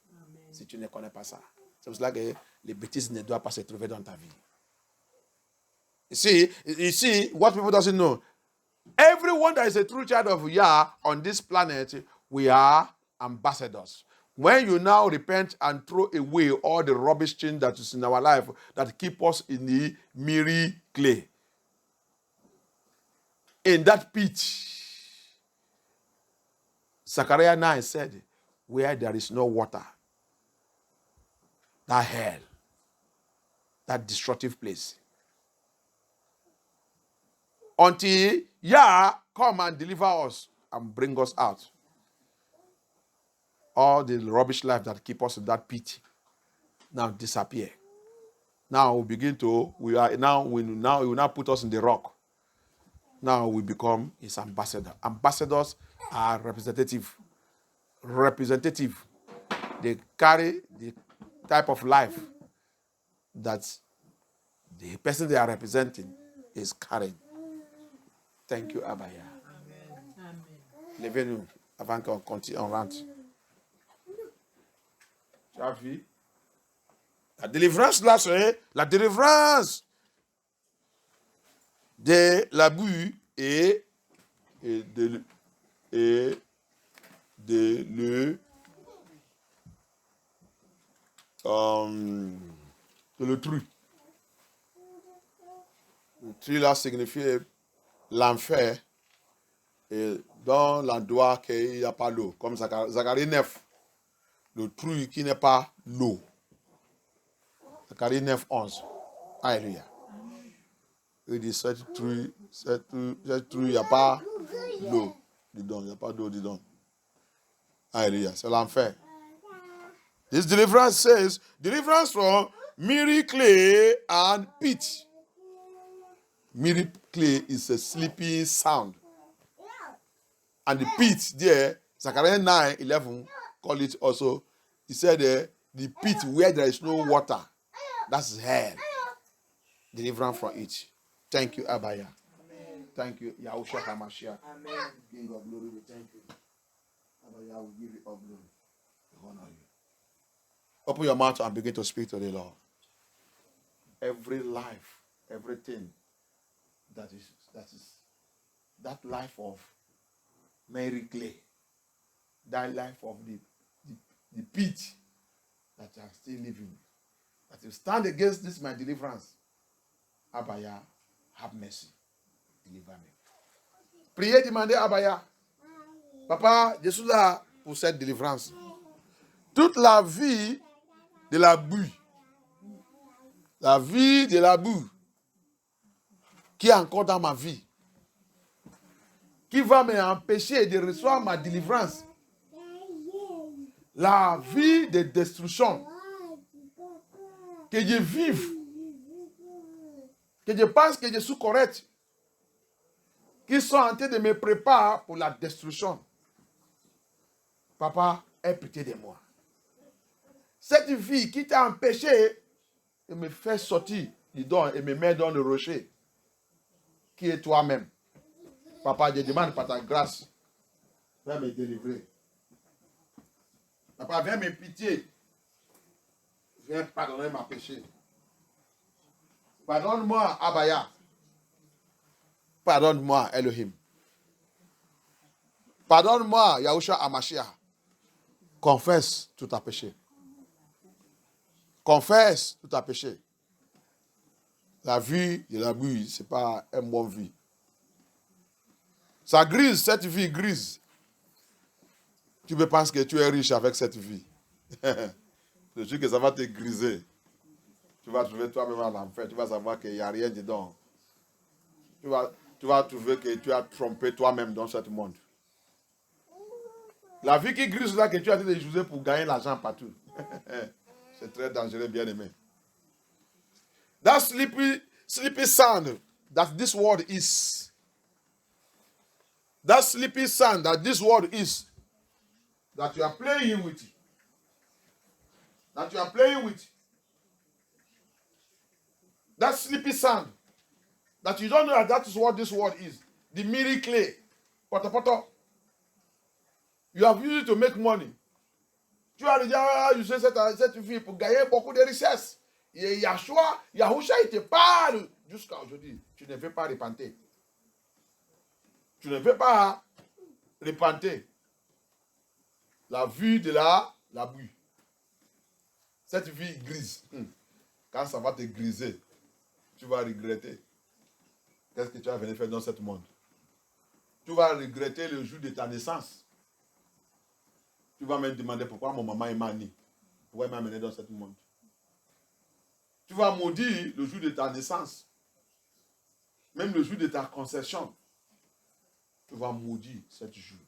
Si tu ne connais pas ça. C'est pour cela que les bêtises ne doivent pas se trouver dans ta vie. Ici, what people doesn't know, everyone that is a true child of Yah on this planet, we are ambassadors. When you now repent and throw away all the rubbish things that is in our life that keep us in the miry clay, in that pit, Zechariah 9 said, where there is no water, that hell, that destructive place, until Yah come and deliver us and bring us out. All the rubbish life that keep us in that pit now disappear. Now we begin to, we will now put us in the rock. Now we become his ambassador. Ambassadors are representative. They carry the type of life that the person they are representing is carrying. Thank you, Abaya. Amen. Levez-nous avant qu'on continue, on rentre. Tu as vu? La délivrance là, c'est la délivrance de l'abus et de l'autrui. L'autrui là signifie l'enfer et dans l'endroit qu'il n'y a pas l'eau, comme Zacharie 9, l'autrui qui n'est pas l'eau. Zacharie 9, 11. Alléluia. Il dit cette truie, il n'y a pas d'eau. Il n'y a pas d'eau dedans. Alléluia. C'est l'enfer. This deliverance says, deliverance from miry clay and pit. Miry clay is a sleepy sound. And the pit there, Zechariah 9:11 call it also, he said the pit where there is no water, that's hell. Deliverance from it. Thank you, Abaya. Amen. Thank you, Yahusha HaMashiach. Amen. King of glory, we thank you. Abaya, will give you all glory. We honor you. Open your mouth and begin to speak to the Lord. Every life, everything that that life of Mary Clay, that life of the pit that are still living, that you stand against this my deliverance. Abaya, have mercy. Deliver me. Priez, demandez Abaya. Papa, je suis là pour cette délivrance. Toute la vie de la boue, qui est encore dans ma vie, qui va m'empêcher de recevoir ma délivrance. La vie de destruction. Que je vive. Que je pense que je suis correct. Qui sont en train de me préparer pour la destruction. Papa, aie pitié de moi. Cette vie qui t'a empêché et me fait sortir dedans et me met dans le rocher, qui est toi-même. Papa, je demande par ta grâce, viens me délivrer. Papa, viens me pitié. Viens pardonner ma péché. Pardonne-moi, Abaya. Pardonne-moi, Elohim. Pardonne-moi, Yahushua Hamashiach. Confesse tout ta péché. Confesse tout ta péché. La vie de la vie, ce n'est pas un bon vie. Ça grise, cette vie grise. Tu me penses que tu es riche avec cette vie. Je dis que ça va te griser. Tu vas trouver toi-même à l'enfer. Tu vas savoir qu'il n'y a rien dedans. Tu vas trouver que tu as trompé toi-même dans ce monde. La vie qui grise là, que tu as été utilisée pour gagner l'argent partout. C'est très dangereux, bien aimé. That sleepy sand that this world is. That sleepy sand that this world is. That you are playing with. That you are playing with. That sleepy sand. That you don't know that is what this world is. The mirror clay. Poto poto. You have used it to make money. Tu as déjà usé cette vie pour gagner beaucoup de richesses. Et Yahushua, il te parle jusqu'à aujourd'hui. Tu ne veux pas repentir. Tu ne veux pas repentir. La vue de la bulle. Cette vie grise. Quand ça va te griser, tu vas regretter. Qu'est-ce que tu as venu faire dans ce monde? Tu vas regretter le jour de ta naissance. Tu vas me demander pourquoi mon maman m'a né. Pourquoi elle m'a amené dans ce monde. Tu vas maudire le jour de ta naissance. Même le jour de ta conception. Tu vas maudire ce jour.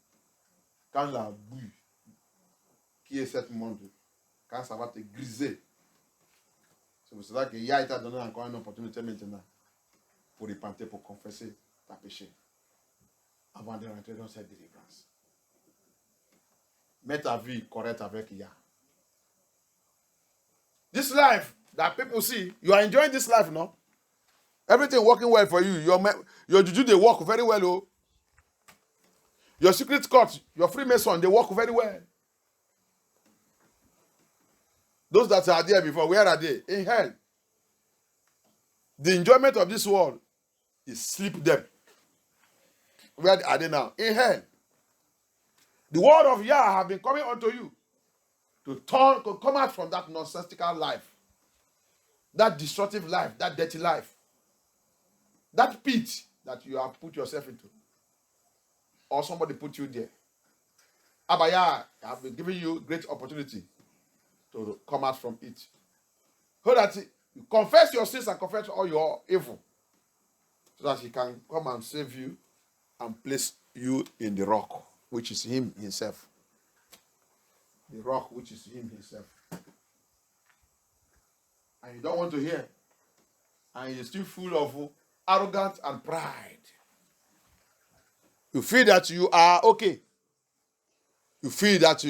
Quand la bulle qui est ce monde, quand ça va te griser. C'est pour cela que Yah t'a donné encore une opportunité maintenant pour repentir, pour confesser ta péché avant de rentrer dans cette délivrance. Mets ta vie correcte avec Yah. This life that people see, you are enjoying this life, no? Everything working well for you. Your juju, they work very well, oh. Your secret court, your Freemason, they work very well. Those that are there before, where are they? In hell. The enjoyment of this world is sleep them. Where are they now? In hell. The word of Yah have been coming unto you to come out from that nonsensical life, that destructive life, that dirty life, that pit that you have put yourself into, or somebody put you there. Abaya have been giving you great opportunity to come out from it, so that you confess your sins and confess all your evil, so that he can come and save you and place you in the rock, which is him himself. The rock, which is him himself. And you don't want to hear. And you're still full of arrogance and pride. You feel that you are okay. You feel that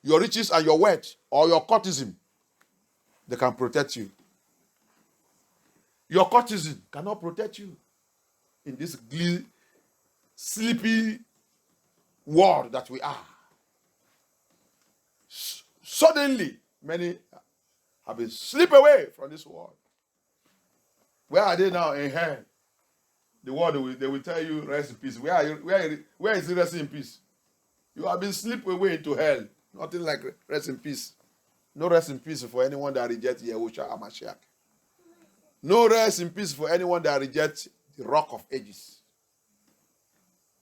your riches and your wealth or your courtesan, they can protect you. Your courtesan cannot protect you in this sleepy world that we are. Suddenly, many have been slipped away from this world. Where are they now? In hell. The world, they will tell you, rest in peace. Where is it rest in peace? You have been slipped away into hell. Nothing like rest in peace. No rest in peace for anyone that rejects Yahushua Hamashiach. No rest in peace for anyone that rejects the rock of ages.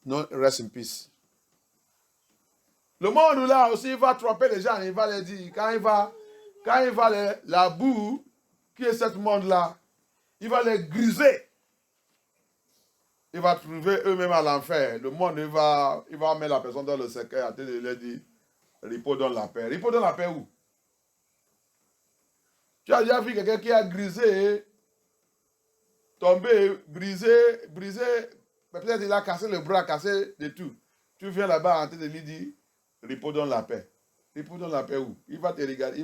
No rest in peace. Le monde là aussi, il va tromper les gens, il va les dire, quand il va la boue, qui est ce monde-là, il va les griser. Il va trouver eux-mêmes à l'enfer. Le monde, il va mettre la personne dans le cercueil, à télé, il leur dit, repos dans la paix. Repos dans la paix où? Tu as déjà vu quelqu'un qui a grisé, tombé, brisé, peut-être il a cassé le bras, cassé de tout. Tu viens là-bas en train de lui dire, repos dans la paix. Repos dans la paix où? Il va te regarder,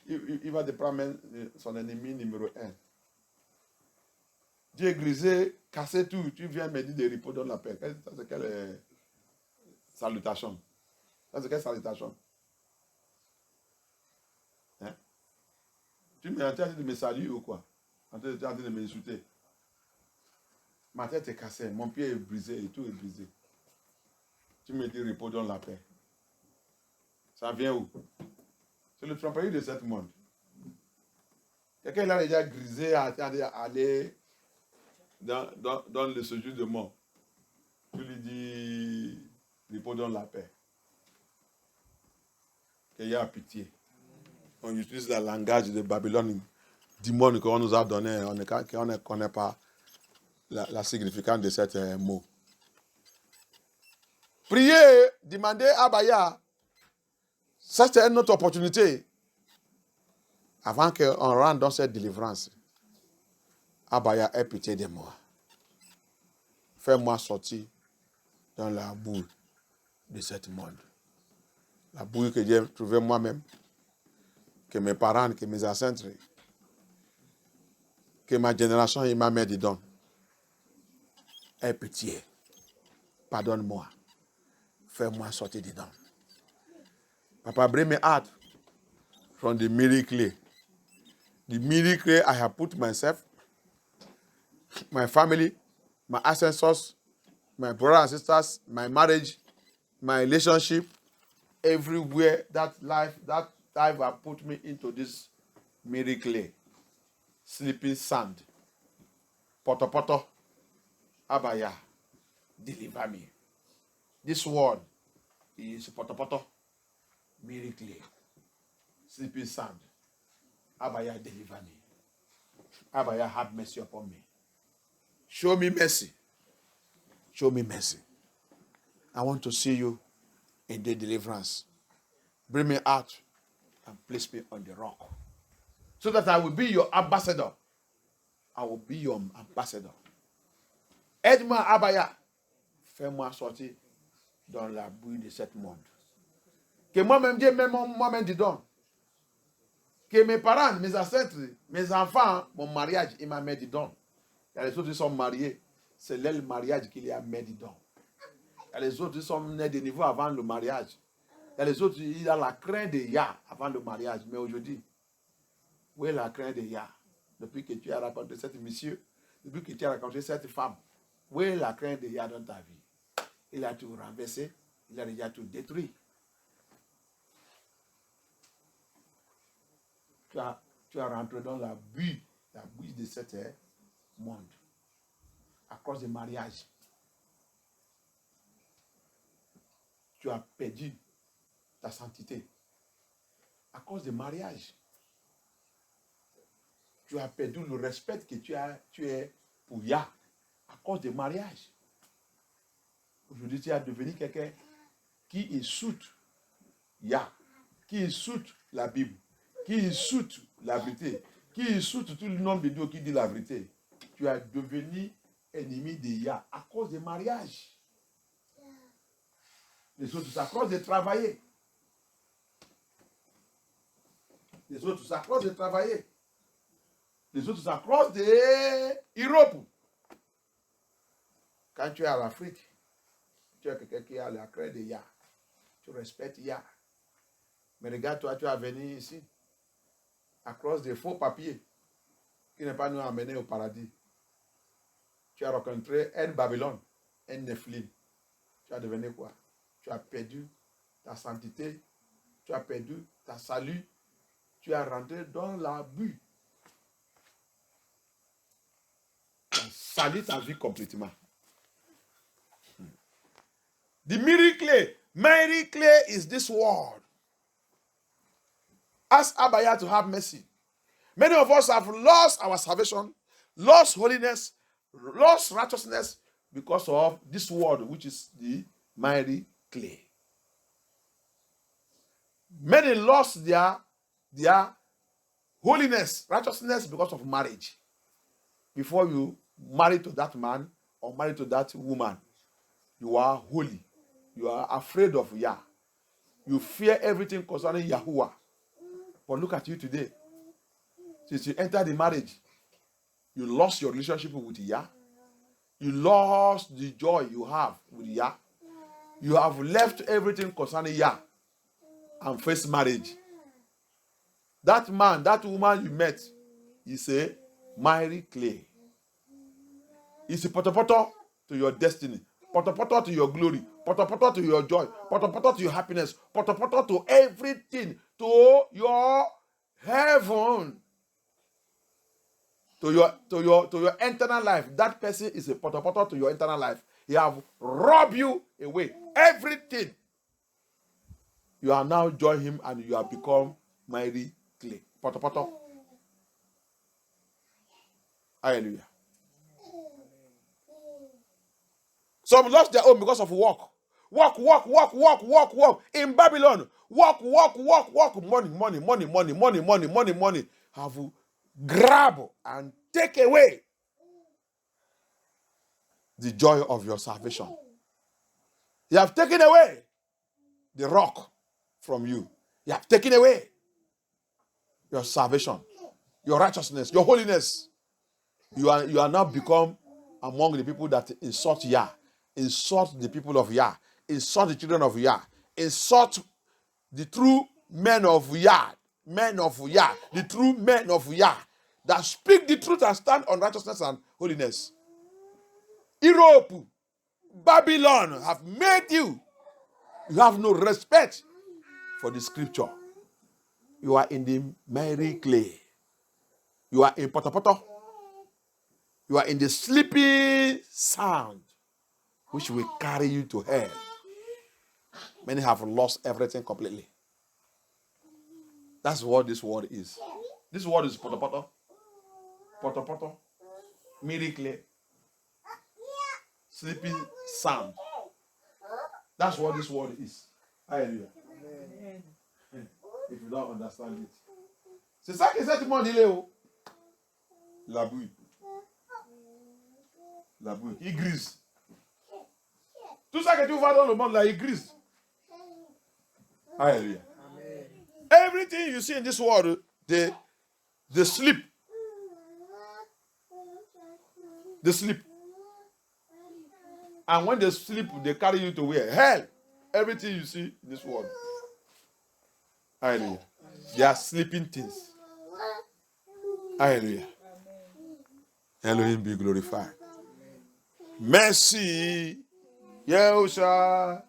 il va te prendre son ennemi numéro 1. Dieu est grisé, cassé tout. Tu viens me dire de repos dans la paix. Ça, c'est quelle salutation? Ça, c'est quelle salutation? Hein? Tu es en train de me saluer ou quoi? Tu es en train de m'insulter. Ma tête est cassée, mon pied est brisé et tout est brisé. Tu me dis repos dans la paix. Ça vient où? C'est le tromperie de ce monde. Quelqu'un il a déjà grisé à aller dans le séjour de mort. Tu lui dis repos dans la paix. Qu'il y a pitié. On utilise le langage de Babylone, du monde qu'on nous a donné, on ne connaît pas la signification de ce mot. Priez, demandez à Abaya. Ça, c'est une autre opportunité. Avant qu'on rentre dans cette délivrance, Abaya, aie pitié de moi. Fais-moi sortir dans la boue de ce monde. La boue que j'ai trouvée moi-même, que mes parents, que mes ancêtres, que ma génération, il m'a mis dedans. Aie pitié. Pardonne-moi. Fais-moi sortir dedans. Papa, bring me out from the miracle. The miracle I have put myself, my family, my ancestors, my brothers and sisters, my marriage, my relationship, everywhere that life has put me into this miracle. Sleeping sand. Poto poto. Abaya. Deliver me. This word is poto poto. Miracle. Sleeping sand. Abaya, deliver me. Abaya, have mercy upon me. Show me mercy. Show me mercy. I want to see you in the deliverance. Bring me out and place me on the rock. So that I will be your ambassador. I will be your ambassador. Aide-moi, Abaya. Fais-moi sortir dans la bouille de ce monde. Que moi-même, Dieu m'aime moi-même dedans. Que mes parents, mes ancêtres, mes enfants, mon mariage, il m'a mis dedans. Il y a les autres qui sont mariés. C'est le mariage qu'il y a mis dedans. Il y a les autres qui sont nés de niveau avant le mariage. Il y a les autres, il y a la crainte de Yah avant le mariage. Mais aujourd'hui, où est la crainte de Yah? Depuis que tu as rencontré cette monsieur, depuis que tu as rencontré cette femme, où est la crainte de Yah dans ta vie? Il a tout renversé, il a déjà tout détruit. Tu as rentré dans la bulle de ce monde, à cause du mariage. Tu as perdu ta sainteté, à cause du mariage. Tu as perdu le respect que tu es pour Yah, à cause du mariage. Aujourd'hui, tu as devenu quelqu'un qui insulte Yah, qui insulte la Bible, qui insulte la vérité, qui insulte tout le nom de Dieu qui dit la vérité. Tu es devenu ennemi de Yah à cause du mariage. Les autres s'accrochent de travailler. Les autres s'accrochent de travailler. Les autres s'accrochent de Europe. Quand tu es à l'Afrique, tu es quelqu'un qui a la crainte de Yah. Tu respectes Yah. Mais regarde, toi, tu es venu ici à cause des faux papiers qui n'est pas nous amené au paradis. Tu as rencontré un Babylone, un Nephilim. Tu as devenu quoi? Tu as perdu ta sainteté, tu as perdu ta salut, tu as rentré dans la bulle. Tu as sali ta vie complètement. The miracle is this world. Ask Abaya to have mercy. Many of us have lost our salvation, lost holiness, lost righteousness because of this world, which is the mighty clay. Many lost their holiness, righteousness because of marriage. Before you marry to that man or marry to that woman, you are holy. You are afraid of Yah. You fear everything concerning Yahuwah. But look at you today. Since you entered the marriage, you lost your relationship with Yah. You lost the joy you have with Yah. You have left everything concerning Yah and faced marriage. That man, that woman you met is a miry clay. It's a potopoto to your destiny, potopoto to your glory, potopoto to your joy, potopoto to your happiness, potopoto to everything, to your heaven, to your eternal life. That person is a potopoto to your eternal life. He have robbed you away. Everything. You are now join him and you have become miry clay. Potopoto. Hallelujah. Some lost their home because of work. Work. In Babylon, work. Money. Have grab and take away the joy of your salvation. You have taken away the rock from you. You have taken away your salvation, your righteousness, your holiness. You are now become among the people that insult Yah, insult the people of Yah, insult the children of Yah, insult the true men of Yah, the true men of Yah that speak the truth and stand on righteousness and holiness. Europe, Babylon have made you. You have no respect for the scripture. You are in the miry clay. You are in potopoto. You are in the sleeping sound, which will carry you to hell. Many have lost everything completely. That's what this word is. This word is potopoto. Potopoto. Miry clay. Sleeping sound. That's what this word is. Hallelujah. If you don't understand it. C'est ça que cet monde il est où? La bouille. La bouille. Il grise. Tout ça que tu vois dans le monde là, il grise. Hallelujah. Everything you see in this world, they sleep. They sleep. And when they sleep, they carry you to where? Hell. Everything you see in this world. Hallelujah. They are sleeping things. Hallelujah. Elohim be glorified. Mercy, Yahusha.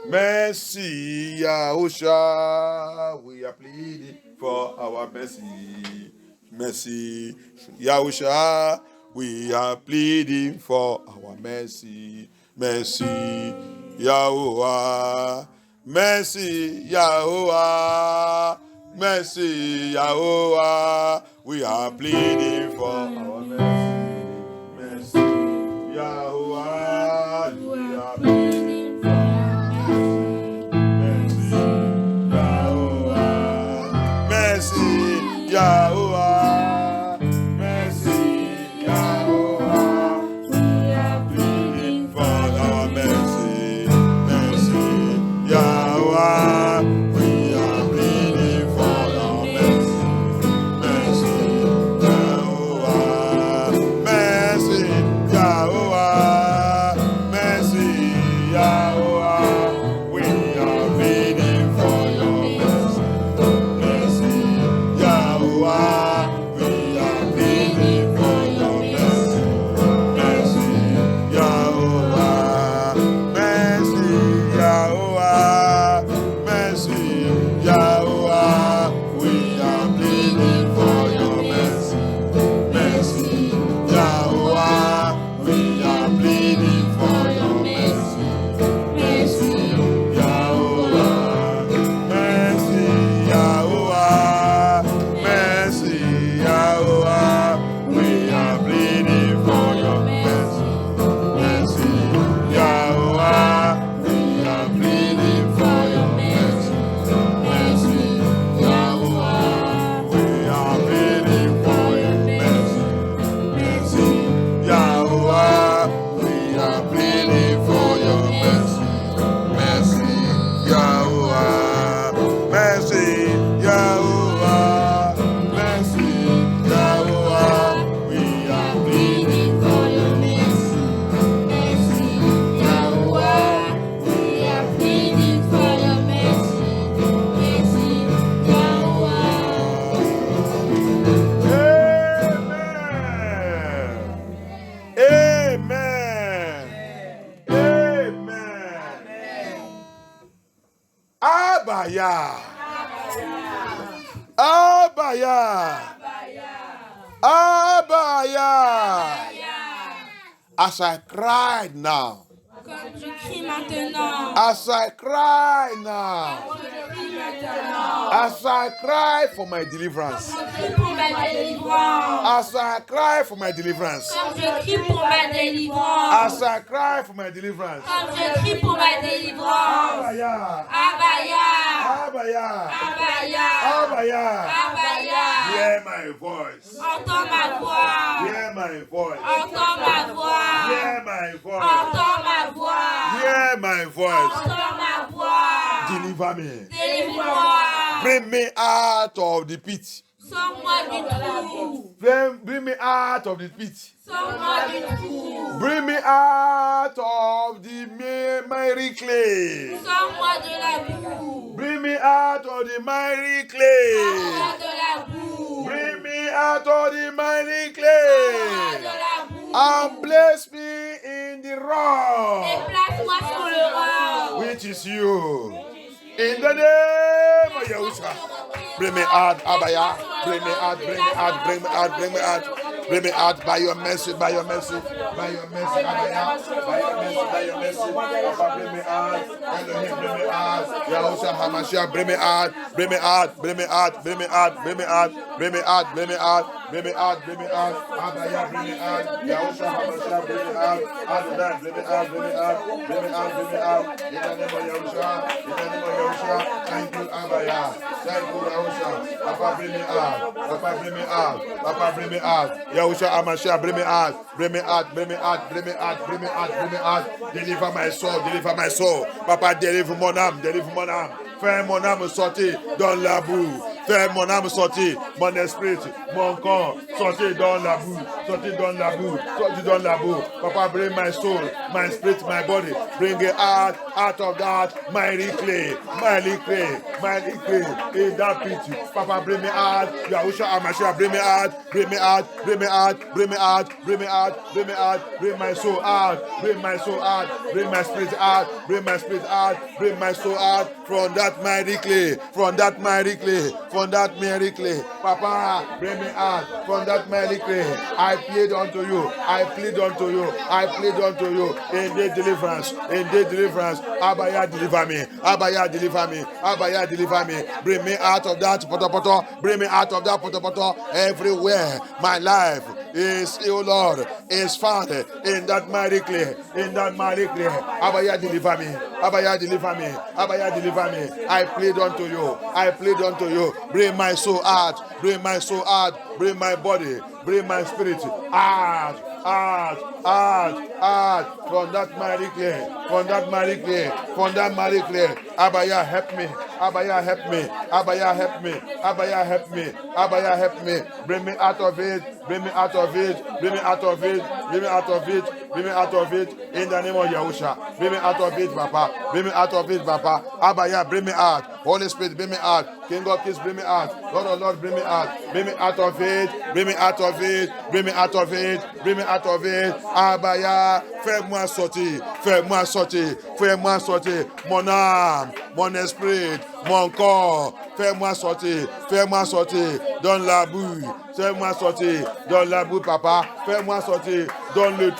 Mercy, Yahusha. We are pleading for our mercy. Mercy, Yahusha. We are pleading for our mercy. Mercy, Yahuwah. Mercy, Yahuwah. Mercy, Yahuwah. We are pleading for our mercy. Mercy, Yahuwah. We are pleading for our mercy. Mercy, Yahuwah. Mercy, Yahuwah. We are pleading for our mercy. Mercy, Yahuwah. We are pleading for our mercy. Mercy, Yahuwah. Mercy, Yahuwah. Abaya. Abaya. Abaya. As I cried now. Comme je crie maintenant. As I cry now. As I cry for my deliverance. Je crie pour ma délivrance. As I cry for my deliverance. Comme je crie pour ma délivrance. As I cry for my deliverance. Comme je crie pour ma délivrance. Abaya. Abaya. Abaya. Abaya. Abaya. Abaya. Hear my voice. Entends ma voix. Hear my voice. Entends ma voix. Hear my voice. Entends ma voix. Hear my voice. Entends ma voix. Deliver me. Délivre-moi. Bring me out of the pit. Sors-moi du trou. Bring me out of the pit. Sors-moi du trou. Bring me out of the miry clay. Sors-moi de la boue. Bring me out of the miry clay. Sors-moi de la boue. Bring me out of the miry Sors-moi clay. de la boue. And place me in the rock, Et place-moi sur le roc. which is you. In the name of Yahushua. Bring me out, Abaya. Bring me out, bring me out, bring me out, bring me out. Bring me out by your mercy, by your mercy, by your mercy, Abaya. By your mercy, by your mercy. Papa, bring me out. Elohim, bring me out. Yahushua HaMashiach, bring me out. Bring me out, bring me out, bring me out, bring me out, bring me out, bring me out, bring me out, bring me out. Abaya, bring me out. Yahushua HaMashiach, bring me out. Adonai, bring me out, bring me out, bring me out, bring me out. In the name of Yahushua, in the name of Yahushua. Thank you, Abaya. Thank you, Yahushua. Papa, bring me out. Papa, bring me out. Papa, bring me out. Yahushua HaMashiach, bring me out. Bring me out, bring me out, bring me out, bring me out, bring me out. Deliver my soul, deliver my soul. Papa, deliver mon âme, deliver mon âme. Fais mon âme sortir dans la boue. Fais mon âme sortir, mon esprit, mon corps, sortir dans la boue, sortir dans la boue, sortir dans la boue. Papa, bring my soul, my spirit, my body, bring it out of that mighty clay, mighty clay, mighty clay, in that pit. Papa, bring me out, Yahushua HaMashiach, bring me out, bring me out, bring me out, bring me out, bring me out, bring me out, bring my soul out, bring my soul out, bring my spirit out, bring my spirit out, bring my soul out from that mighty clay, from that mighty clay, from that mighty clay. Papa, bring me out from that mighty clay. I plead unto you, I plead unto you, I plead unto you in the deliverance, in the deliverance. Abaya, deliver me, Abaya, deliver me, Abaya, deliver me. Bring me out of that potopoto, bring me out of that potopoto everywhere. My life is, oh Lord, is found in that mighty clay, in that mighty clay. Abaya, deliver me, Abaya, deliver me, Abaya, deliver me. I plead unto you, I plead unto you. Bring my soul out, bring my soul out, bring my body, bring my spirit out, out, out, out from that mighty clay, from that mighty clay, from that mighty clay. Abaya, help me, Abaya, help me, Abaya, help me, Abaya, help me, Abaya, help me. Bring me out of it, bring me out of it, bring me out of it, bring me out of it, bring me out of it, in the name of Yahushua. Bring me out of it, Papa, bring me out of it, Papa. Abaya, bring me out. Holy Spirit, bring me out. King of Kings, bring me out. Lord of Lord, bring me out. Bring me out of it, bring me out of it, bring me out of it, bring me out of it. Abaya, fais-moi sortir, fais-moi sortir, fais-moi sortir. Mon âme, mon esprit, mon corps, fais-moi sortir dans la boue. Fais-moi sortir dans la boue, Papa. Fais-moi sortir dans le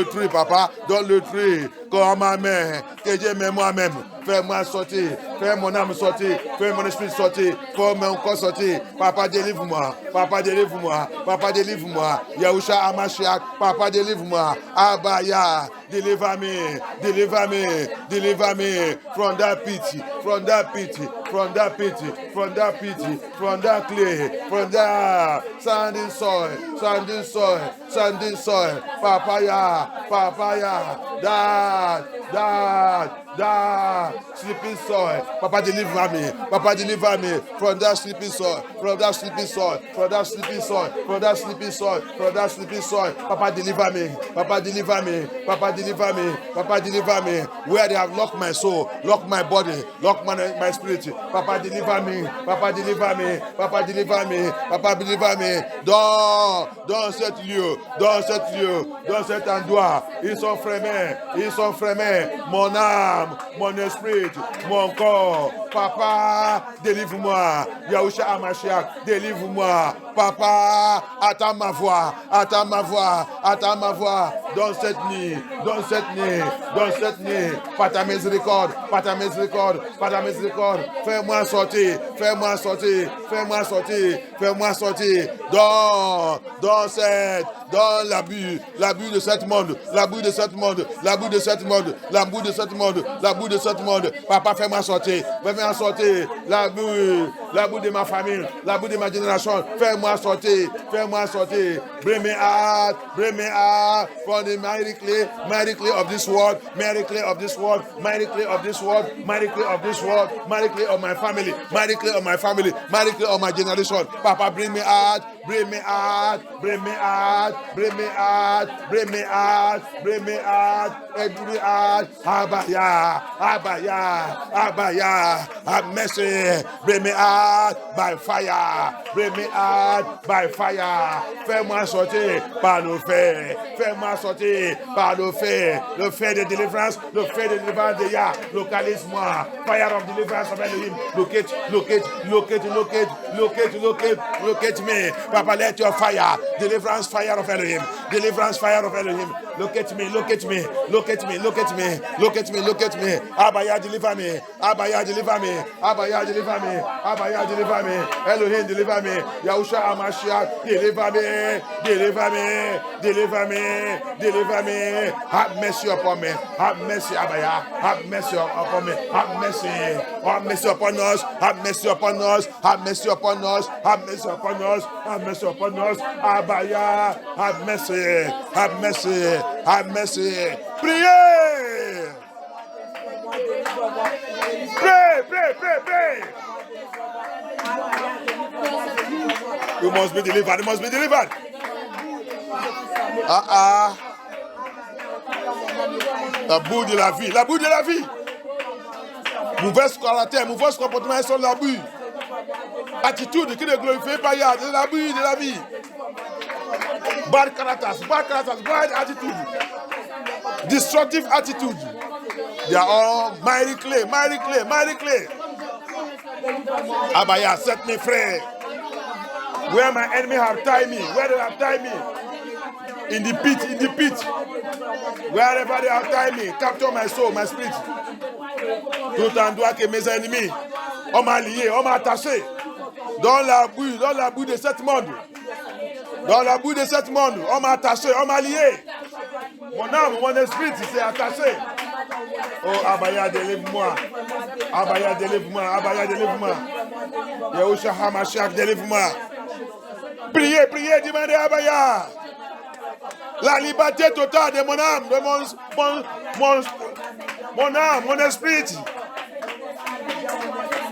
tri, Papa, dans le tri. Comme ma main, que Dieu m'aime moi-même. Fais-moi sortir, fais mon âme sortir, fais mon esprit sortir, fais mon corps sortir. Papa, délivre-moi, Papa, délivre-moi, Papa, délivre-moi. Yahushua HaMashiach, Papa, délivre-moi. Abaya, deliver me, deliver me, deliver me from that pit, from that pit, from that pit, from that pit, from that clay, from that sandy soil, sandy soil, sandy soil. Papaya, papaya, that, sleeping soil. Papa, deliver me. Papa, deliver me from that sleeping soil, from that sleeping soil, from that sleeping soil, from that sleeping soil, from that sleeping soil. Papa, deliver me. Papa, deliver me. Papa, deliver me. Papa, deliver me. Where they have locked my soul, locked my body, locked my spirit. Papa, deliver me. Papa, deliver me. Papa, deliver me. Papa, deliver me. Dans cette lieu, dans cette lieu, dans cet endroit, ils sont frémés, mon âme, mon esprit, mon corps. Oh, papa, délivre-moi. Yahushua Hamashiach, délivre-moi. Papa, attends ma voix, attends ma voix, attends ma voix. Dans cette nuit, dans cette nuit, dans cette nuit. Par ta miséricorde, par ta miséricorde, par ta miséricorde. Fais-moi sortir, fais-moi sortir, fais-moi sortir, fais-moi sortir. Dans l'abus de ce monde, l'abus de ce monde, l'abus de ce monde, l'abus de ce monde, l'abus de ce monde. Papa, fais-moi sortir, fais-moi sortir. L'abus de ma famille, l'abus de ma génération. Fais-moi sortir, fais-moi sortir. Bring me out from the miracle of this world, miracle of this world, miracle of this world, miracle of this world, miracle of my family, miracle of my family, miracle of my generation. Papa, bring me out, bring me out, bring me out, bring me out, bring me out, bring me out, bring me out. Abaya, Abaya, Abaya, have mercy. Bring me out by fire, bring me out by fire. Fais-moi sortir par le feu, fais-moi sortir par le feu de délivrance, le feu de délivrance de Yah. Localise-moi, fire of deliverance of Elohim. Locate me. Papa, let your fire, deliverance fire of Elohim, deliverance fire of Elohim. Locate me. Abaya, deliver me. Abaya, deliver me. Abaya, deliver me. Abaya, deliver me. Elohim, deliver me. Yahushua Hamashiach, deliver me. Deliver me. Deliver me. Deliver me. Have mercy upon me. Have mercy, Abaya. Have mercy upon me. Have mercy. Have mercy upon us. Have mercy upon us. Have mercy upon us. Have mercy upon us. Have mercy upon us. Abaya, have mercy. Have mercy. Have mercy. Priez. Pray. You must be delivered. You must be delivered. La boue de la vie. La boue de la vie. Mauvaise caractère, mauvais comportement sont l'abus. Attitude qui ne glorifie pas Yah, de l'abus de la vie. Bad characters, bad attitude. Destructive attitude. They are all mighty clay. Abaya, set me free. Where my enemy have tied me, where they have tied me. In the pit. Wherever they have tied me, capture my soul, my spirit. Tout endroit que mes ennemis, on m'a lié, on m'a attaché. Dans la boue de ce monde. Dans la boue de ce monde, on m'a attaché, on m'a lié. Mon âme, mon esprit s'est attaché. Oh, Abaya, délivre-moi. Abaya, délivre-moi. Abaya, délivre-moi. Yahushua Hamashiach, délivre-moi. Priez, demandez à Abaya. La liberté totale de mon âme, de mon âme, mon esprit.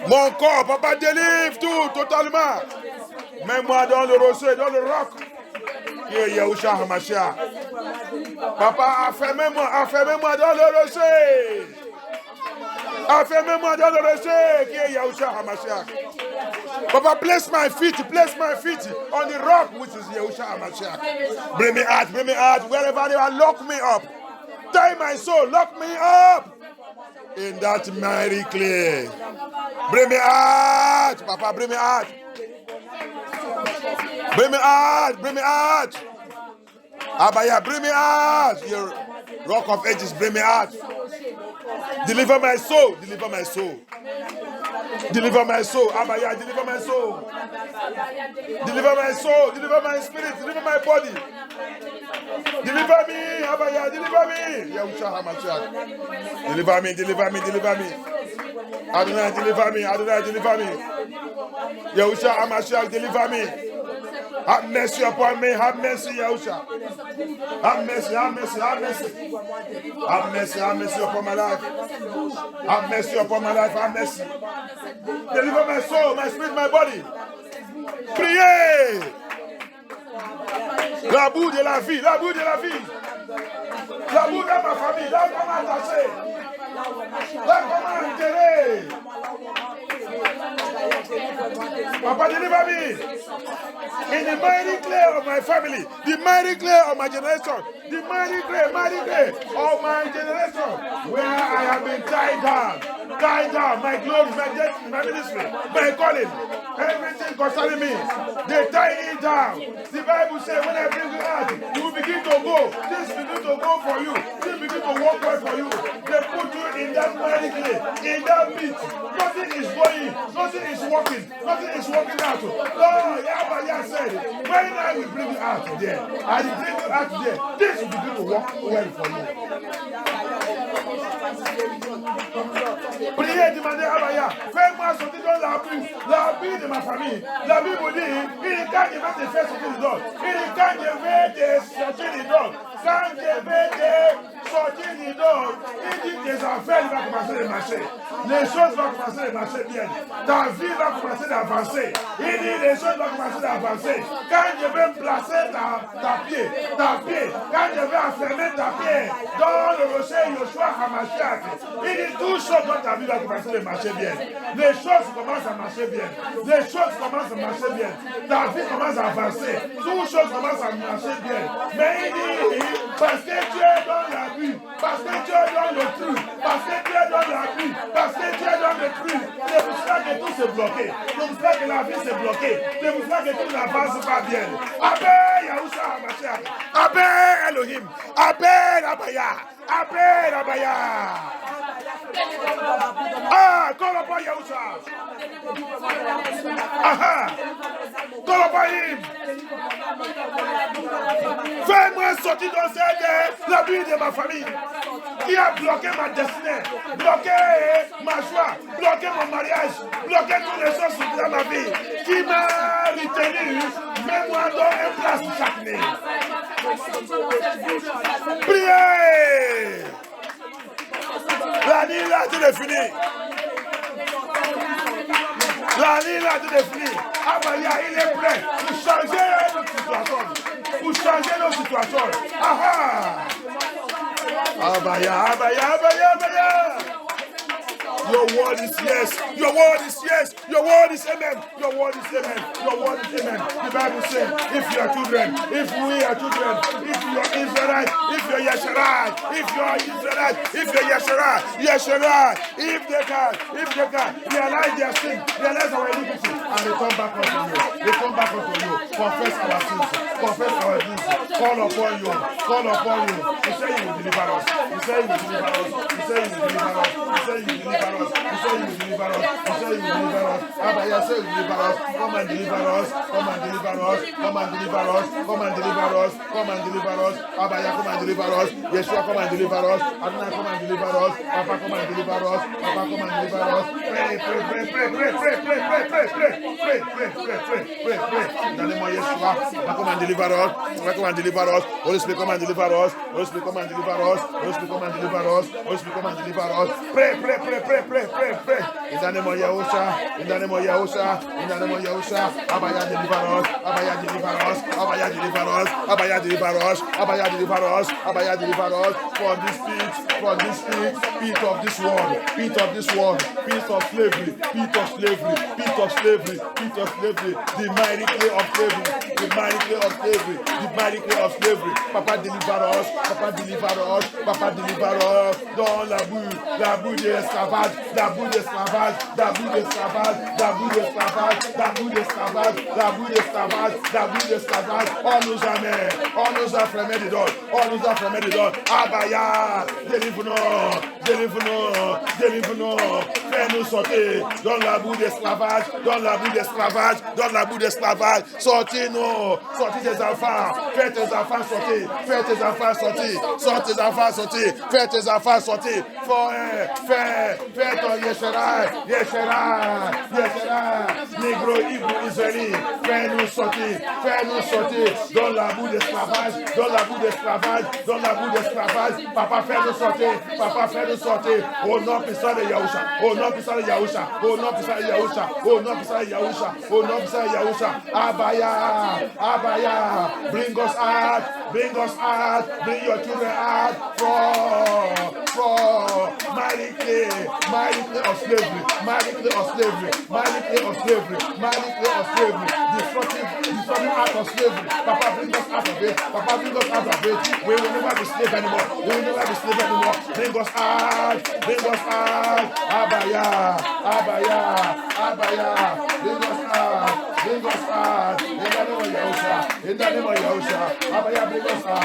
Mon corps, papa, délivre tout, totalement. Mets-moi dans le rocher, dans le roc. Qui est Yahushua Hamashiach. Papa, affermez-moi dans le rocher. Affermez-moi dans le rocher. Qui est Yahushua Hamashiach. Papa, place my feet on the rock, which is Yahushua Hamashiach. Bring me out, wherever they are, lock me up. Tie my soul, lock me up. In that mighty clay. Bring me out, Papa, bring me out. Bring me out. Abaya, bring me out. Your rock of ages, bring me out. Deliver my soul. Abaya, deliver my soul. Deliver my spirit, deliver my body. Deliver me, Abaya, deliver me. Yahushua Hamashiach. Deliver me. Adonai, deliver me. Yahushua Hamashiach, deliver me. Have mercy upon me. Have mercy, Yahushua. Have mercy. Have mercy upon my life. Have mercy upon my life. Have mercy. Deliver my soul, my spirit, my body. Priez. La boue de la vie. La boue dans ma famille. Là qu'on m'a attaché. Là qu'on m'a enterré. Papa, deliver me. In the mighty clay of my family, the mighty clay of my generation, the mighty clay of my generation, where I have been tied down. Guide down my glory, my destiny, my ministry, my calling, everything concerning me. They tie it down. The Bible says when I bring you out, you will begin to go. Things begin to go for you. Things begin to work well for you. They put you in that mighty clay, in that pit. Nothing is going, nothing is working, nothing is working out. Lord, Yahweh said, when I will bring you out there, I will bring you out there, this will begin to work well for you. Priez, demandez à Abaya, fais-moi sortir dans la vie de ma famille. La Bible dit, il est quand je vais te faire sortir des autres. Il est quand je vais te sortir des autres. Quand je vais te sortir des autres, il dit tes affaires vont commencer à marcher. Les choses vont commencer à marcher bien. Ta vie va commencer à avancer. Il dit les choses vont commencer à avancer. Quand je vais placer ta pied, quand je vais enfermer ta pied dans le rocher Yoshua Hamashiach, il dit tout chose dans ta vie va commencer à marcher bien. Les choses commencent à marcher bien. Les choses commencent à marcher bien. Ta vie commence à avancer. Toutes choses commencent à marcher bien. Mais il dit, parce que tu es dans la vie, parce que tu es dans le truc, parce que tu es dans la vie, parce que tu es dans le truc, c'est pour ça que tout s'est bloqué. C'est pour ça que la vie s'est bloquée. C'est pour ça que tout n'avance pas bien. Appelle Yahushua Hamashiach. Appelle Elohim. Appelle Abaya. Appelle Abaya. Ah, call upon Yahushua. Aha. Call upon him. Fais-moi sortir dans cette la vie de ma famille qui a bloqué ma destinée, bloqué ma joie, bloqué mon mariage, bloqué toutes les choses dans ma vie, qui m'a retenu. Mets-moi dans une place chaque nuit. Priez. La nuit là, tout est fini. La nuit là, tout est fini. Abaya, il est prêt pour changer notre situation. Pour changer nos situations. Aha! Abaya, Abaya, Abaya, Abaya. Your word is yes. Your word is yes. Your word is amen. Your word is amen. Your word is amen. The Bible says, if you are children, if we are children, if you are Israelite, if you are Yesharai, if you are Israelite, if you are Yesharai, if they can realize their sin, realize our iniquity, and they come back unto you. They come back unto you. Confess our sins. Confess our sins. Call upon you. Call upon you. He said he will deliver us. He said he will deliver us. He said he will deliver us. He said he will deliver us. He said he will deliver us. He said he will deliver us. Abaya said he will deliver us. Come and deliver us. Come and deliver us. Come and deliver us. Come and deliver us. Come and deliver us. Abaya, come and deliver us. Yeshua, come and deliver us. Adonai, come and deliver us. Papa, come and deliver us. Papa, come and deliver us. Pray, pray, pray, pray, pray, pray, pray, pray, pray, pray, pray, pray, pray, pray. In the name of Yeshua, come and deliver us. Come and deliver us. Holy Spirit, come and deliver us. Holy Spirit, come and deliver us. Holy Spirit, come and deliver us. Holy Spirit, come and deliver us. Pray, pray, pray, pray, pray, pray, pray. In the name of Yahusha. In the name of Yahusha. In the name of Yahusha. Abaya, deliver us. Abaya, deliver us. Abaya, deliver us. Abaya, deliver us. Abaya, deliver us. Abaya, deliver us. For this pit of this world, pit of this world, pit of slavery, pit of slavery, pit of slavery, pit of slavery, the mighty clay of slavery, the mighty clay of slavery, the mighty clay of slavery. Papa, deliver us. Papa, deliver us. Papa, deliver us. Dans la boue de l'esclavage, la boue d'esclavage, la boue d'esclavage, la boue d'esclavage, la boue d'esclavage, la boue d'esclavage, la boue d'esclavage. On nous a fermé dedans, on nous a fermé dedans. Abaya, délivre-nous, délivre-nous, délivre-nous. Fais-nous sortir dans la boue d'esclavage, dans la boue d'esclavage, dans la boue d'esclavage. Sortez-nous, sortez tes enfants, fais tes enfants sortir, fais tes enfants sortir, sors tes enfants sortir, fais tes enfants sortir. Fais ton Yesharai, Négro, Hébreu, Israélite, fais-nous sortir dans la boue d'esclavage, dans la boue d'esclavage, dans la boue d'esclavage. Papa, fais-nous sortir, papa, fais-nous sortir. Au nom puissant de Yahusha, au nom puissant de Yahusha, au nom puissant de Yahusha, au nom puissant de Yahusha, au nom puissant de Yahusha. Abaya, bring us out, bring your children out from mighty of slavery, destructive act of slavery. Papa, bring us out of it. We will never be slave anymore. Bring us out. Abaya. Bring us out. In the name of Yahushua. Abaya, bring us out.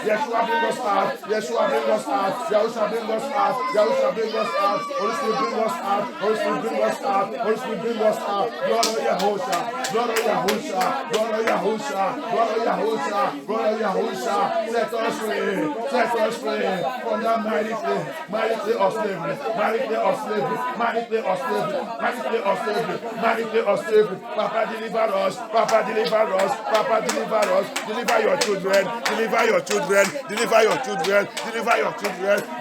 Yeshua, bring us out. Yahushua, bring us out. Holy Spirit, bring us out. Lord of Yahushua. Set us free from that mighty clay of slavery. Papa, deliver us. Deliver your children.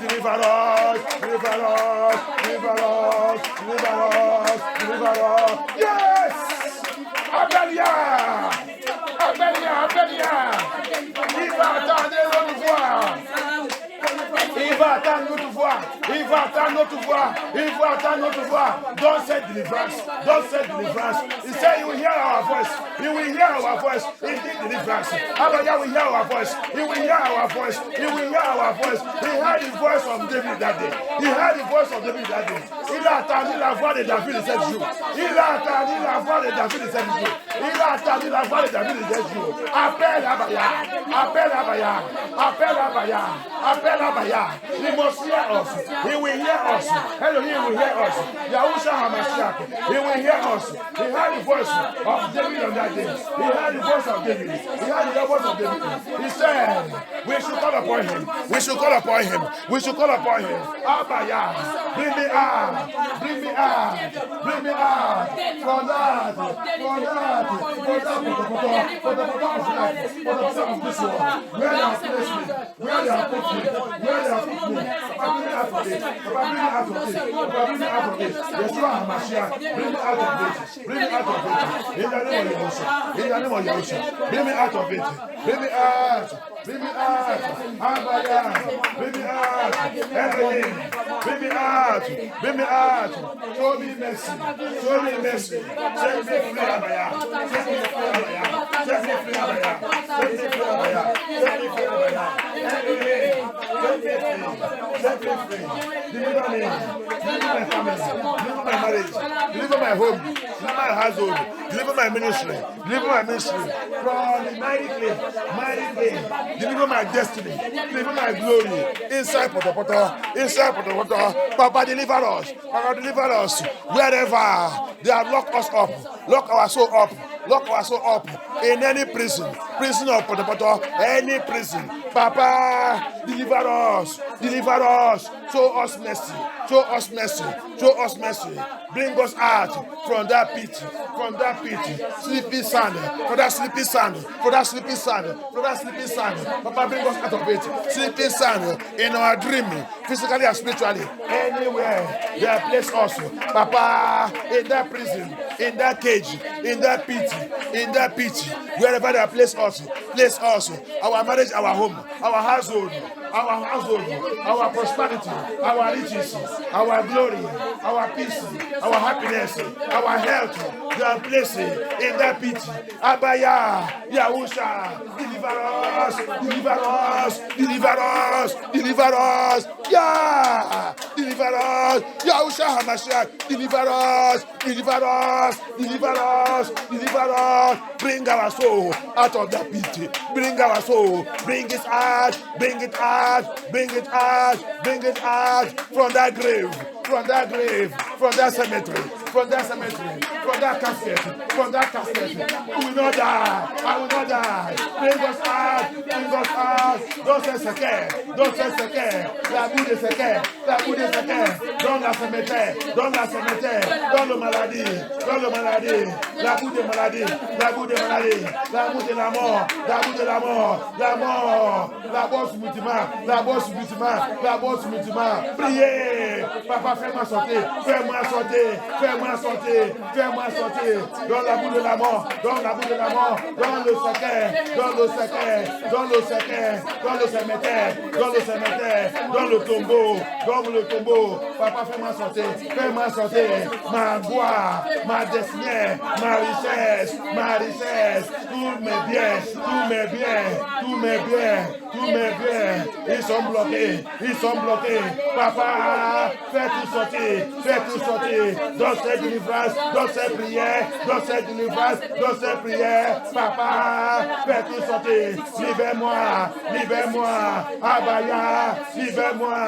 Deliver us. Yes! Abelia! Il va attendre notre voix. Don't say deliverance. He said you will hear our voice. Indeed deliverance. Abaya will hear our voice. He heard the voice of David that day. Il a entendu la voix de David et ses jours. Appelle Abaya. He must hear us. He will hear us. Elohim will hear us. Yahushua HaMashiach. He will hear us. He heard the voice of David on that day. He said, we should call upon him. Abaya. Bring me out. For that of this world. Where they have placed me. Where they have put me. Bring me out of it. Yeshua HaMashiach. Bring me out of it. In the name of Yahushua. Bring me out of it. Abaya. Bring me out. Elohim. Bring me out. Show me mercy. Set me free, Abaya. Set me free. Deliver me. Deliver my family. Deliver my marriage. Deliver my home. Deliver my household. Deliver my ministry. From the mighty clay. Deliver my destiny. Deliver my glory. Inside Potopoto. Papa, deliver us. Wherever they have locked us up. Lock our soul up in any prison of Potopoto, any prison. Papa, deliver us. Show us mercy. Bring us out from that pit. Sleepy sand. Papa, bring us out of it. Sleepy sand in our dream, physically and spiritually. Anywhere they have placed us. Papa, in that prison, in that cage, in that pit, wherever they have placed us, our marriage, our home, our household, our prosperity, our riches, our glory, our peace, our happiness, our health, they are placed in that pit. Abaya, Yahusha, deliver us, yeah, deliver us, Yahusha HaMashiach, deliver us, bring our soul out of that pit, bring it out from that grave, from that cemetery, from that casket. We will not die. I will not die. Bring us out. Don't say second. La boue de second. Dans la cemetery. Dans le maladie. La boue de maladie. La boue de la mort. La bosse mutima. Priez. Papa, fais-moi sortir. Fais-moi sortir. Fais-moi sortir. Dans la boue de la mort. Dans la boue de la mort. Dans le secret. Dans le secret. Dans le secret. Dans le cimetière. Dans le cimetière. Dans le tombeau. Dans le tombeau. Papa, fais-moi sortir. Fais-moi sortir. Ma gloire. Ma destinée. Ma richesse. Ma richesse. Tous mes biens. Tous mes biens. Tous mes biens. Tous mes biens. Ils sont bloqués. Ils sont bloqués. Papa, fais tout sortir. Fais tout sortir. Dans cette délivrance. Dans cette prière. Dans cette délivrance. Dans cette prière. Papa, fais tout sortir. Libère-moi. Libère-moi. Abaya. Libère-moi.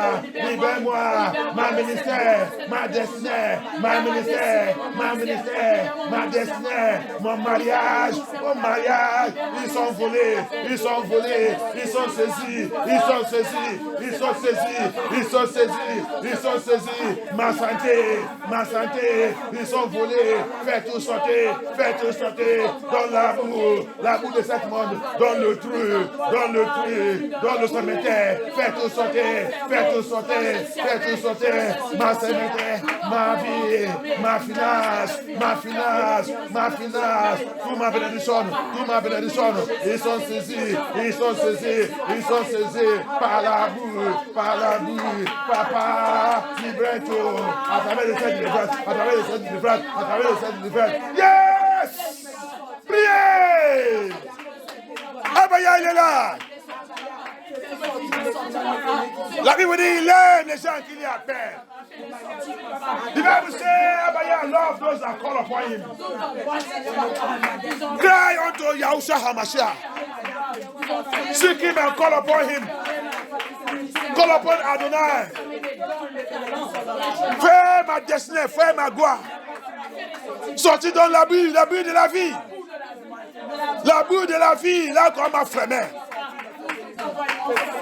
Libère-moi. Ma ministère. Ma destinée. Ma ministère. Ma ministère. Ma destinée. Mon mariage. Mon mariage. Ils sont volés. Ils sont volés. Ils sont saisis. Ils sont saisis. Ils sont saisis. Ils sont saisis. Ils sont saisis. Ma santé. Ma santé. Ils sont volés. Fais tout sortir. Fais tout sortir. Dans la boue de cette monde. Dans le trou. Dans le trou. Dans le cimetière. Fais tout sortir. Fais tout sortir. Fais tout sortir. Ma cimetière. Ma vie. Ma finance. Ma finance. Ma finance. Tout ma bénédiction. Tout ma bénédiction. Ils sont saisis. Ils sont saisis. Ils sont saisis par la boue. Par la boue. Papa, libère tout. À travers de cette délivrance. À travers de cette délivrance. À travers de cette délivrance. Yes! Priez! Abaya, il est là. La Bible dit, il aime les gens qui lui appellent. The Bible says, Abaya love those that call upon him. Cry unto Yahushua HaMashiach. Seek him and call upon him. Call upon Adonai. Fais ma destinée, fais ma gloire. Sortis dans la bulle de la vie. La boue de la vie, là qu'on m'a frémé.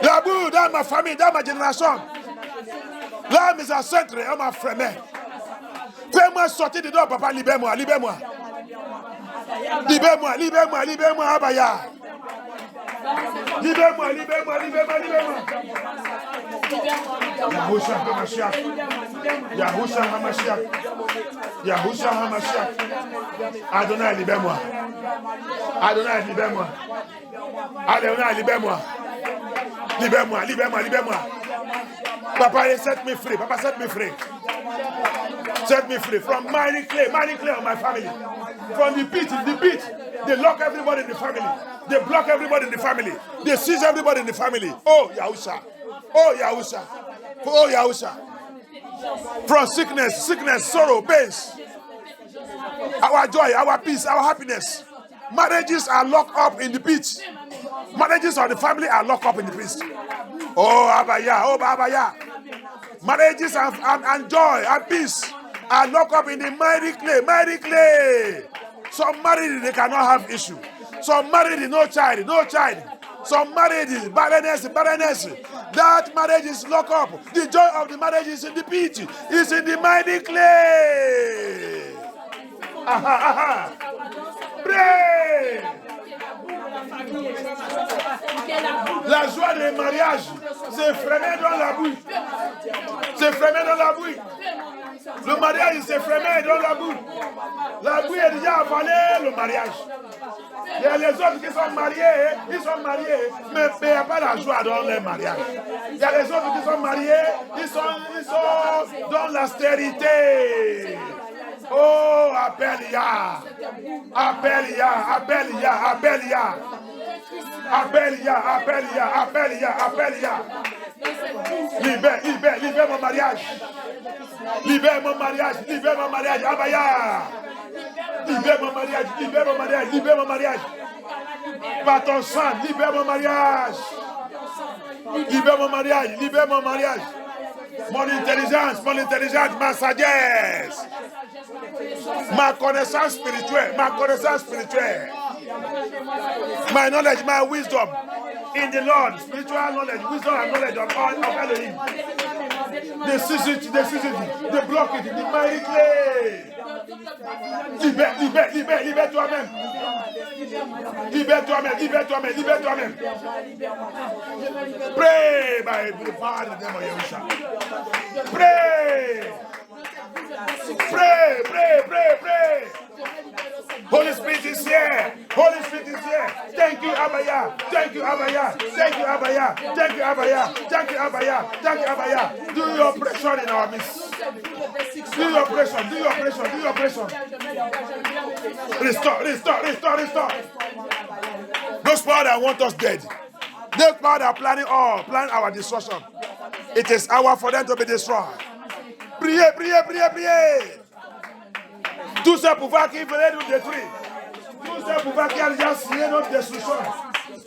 La boue dans ma famille, dans ma génération. Là, mes ancêtres, on m'a frémé. Fais-moi sortir dedans, papa, libère-moi, libère-moi. Libère-moi, libère-moi, libère-moi, Abaya. Libère-moi, libère-moi, libère-moi, libère-moi. Yahushua HaMashiach. Yahushua HaMashiach. Yahushua HaMashiach. Adonai, libère-moi. Adonai, libère-moi. Adonai, libère-moi. Libère-moi, libère-moi, libère-moi. Papa, set me free. Papa, set me free. Set me free from mighty clay on my family. From the pit, they lock everybody in the family. They block everybody in the family. They seize everybody in the family. Oh, Yahusha. Oh, Yahusha. Oh, Yahusha. From sickness, sorrow, pains. Our joy, our peace, our happiness. Marriages are locked up in the pit. Marriages of the family are locked up in the pit. Oh, Abaya. Oh, Abaya. Marriages and joy and peace are locked up in the mighty clay. Some married, they cannot have issue. Some married, no child. Some married, barrenness. That marriage is locked up. The joy of the marriage is in the pit. It's in the mighty clay. Pray. La joie du mariage, c'est frémé dans la boue. C'est frémé dans la boue. Le mariage, c'est frémé dans la boue. La boue est déjà avalée, le mariage. Il y a les autres qui sont mariés, mais il n'y a pas la joie dans le mariage. Il y a les autres qui sont mariés, ils sont dans l'austérité. Oh, appelle Ya. Libère mon mariage. Libère mon mariage, Abaya. Libère mon mariage. Par ton sang, libère mon mariage. Libère mon mariage. Mon intelligence, ma sagesse. Ma connaissance spirituelle. My knowledge, my wisdom in the Lord. Spiritual knowledge, wisdom and knowledge of Elohim. They seize it, they block it in the mighty clay. Libère toi-même. Libère toi-même. Pray by the power of the name of Yahushua. Pray. Pray, pray, pray, pray. Holy Spirit is here. Holy Spirit is here. Thank you, Abaya. Thank you, Abaya. Thank you, Abaya. Thank you, Abaya. Thank you, Abaya. Thank you, Abaya. Do your operation in our midst. Do your operation. Do your operation. Do your operation. Restore, restore, restore, restore. Those power that want us dead. Those power that are planning our destruction. It is hour for them to be destroyed. Priez, priez, priez, priez. Tout ce pouvoir qui venait nous détruire. Tout ce pouvoir qui a déjà signé notre destruction.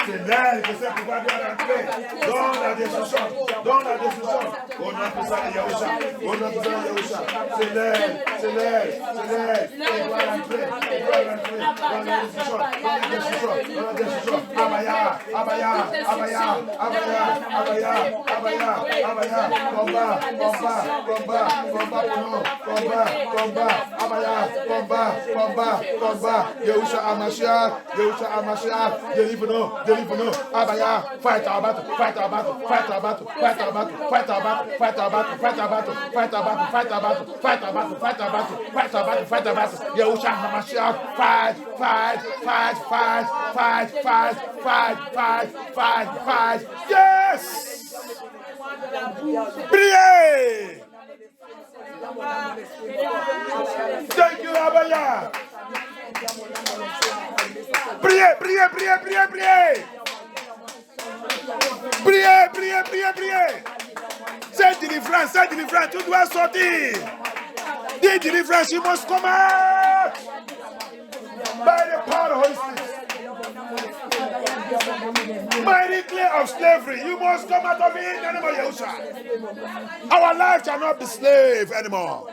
C'est l'air que ce pouvoir doit rentrer dans la destruction. Dans la destruction. Au nom puissant de Yahusha. Au nom puissant de Yahusha. C'est l'air. C'est l'air. C'est l'air. Il doit rentrer. Il doit rentrer dans la destruction. Dans la destruction. Dans la destruction. Abaya. Abaya. Abaya. Abaya. Abaya. Abaya. Abaya. Combat. Combat. Combat. Combat pour nous. Combat. Combat. Abaya. Combat. Combat. Combat. Yahusha Amashiach. Yahusha Amashiach. Deliver-nous. Deliver-nous. Abaya. Fight our battle. Fight our battle. Fight our battle. Fight our battle. Fight our battle. Fight our battle. Fight our battle. Fight our battle. Fight our battle. Fight our battle. Fight our battle. Fight our battle. Fight our battle. Yahusha Amashiach. Fight. Fight. Fight. Fight. Fight. Fight. Fight. Fight. Fight. Fight. Yes. Priez. Thank you, Abaya. Priez, priez, priez, priez, priez. Priez, priez, priez, priez. C'est délivrance, tu dois sortir. Dis délivrance, you must come out. By the power of the Holy Spirit. By the clear of slavery, you must come out of it anymore, Yahusha. Our life shall not be slave anymore.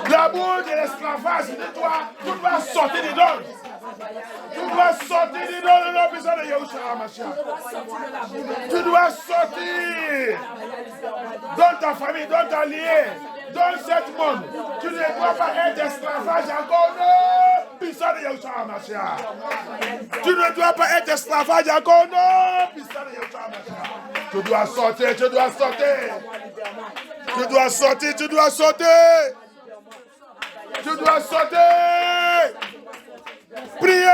L'amour de l'esclavage, tu dois sortir des dons. Tu dois sortir des dons de l'homme de Yahusha Hamashiach. Tu dois sortir dans ta famille, dans ta liée, dans ce monde. Tu ne dois pas être esclavage encore, non, puissant de Yahusha Hamashiach. Tu ne dois pas être esclavage encore, non, puissant de Yahusha Hamashiach. Tu dois sortir, tu dois sortir. Tu dois sortir, tu dois sortir. Tu dois sortir. Priez.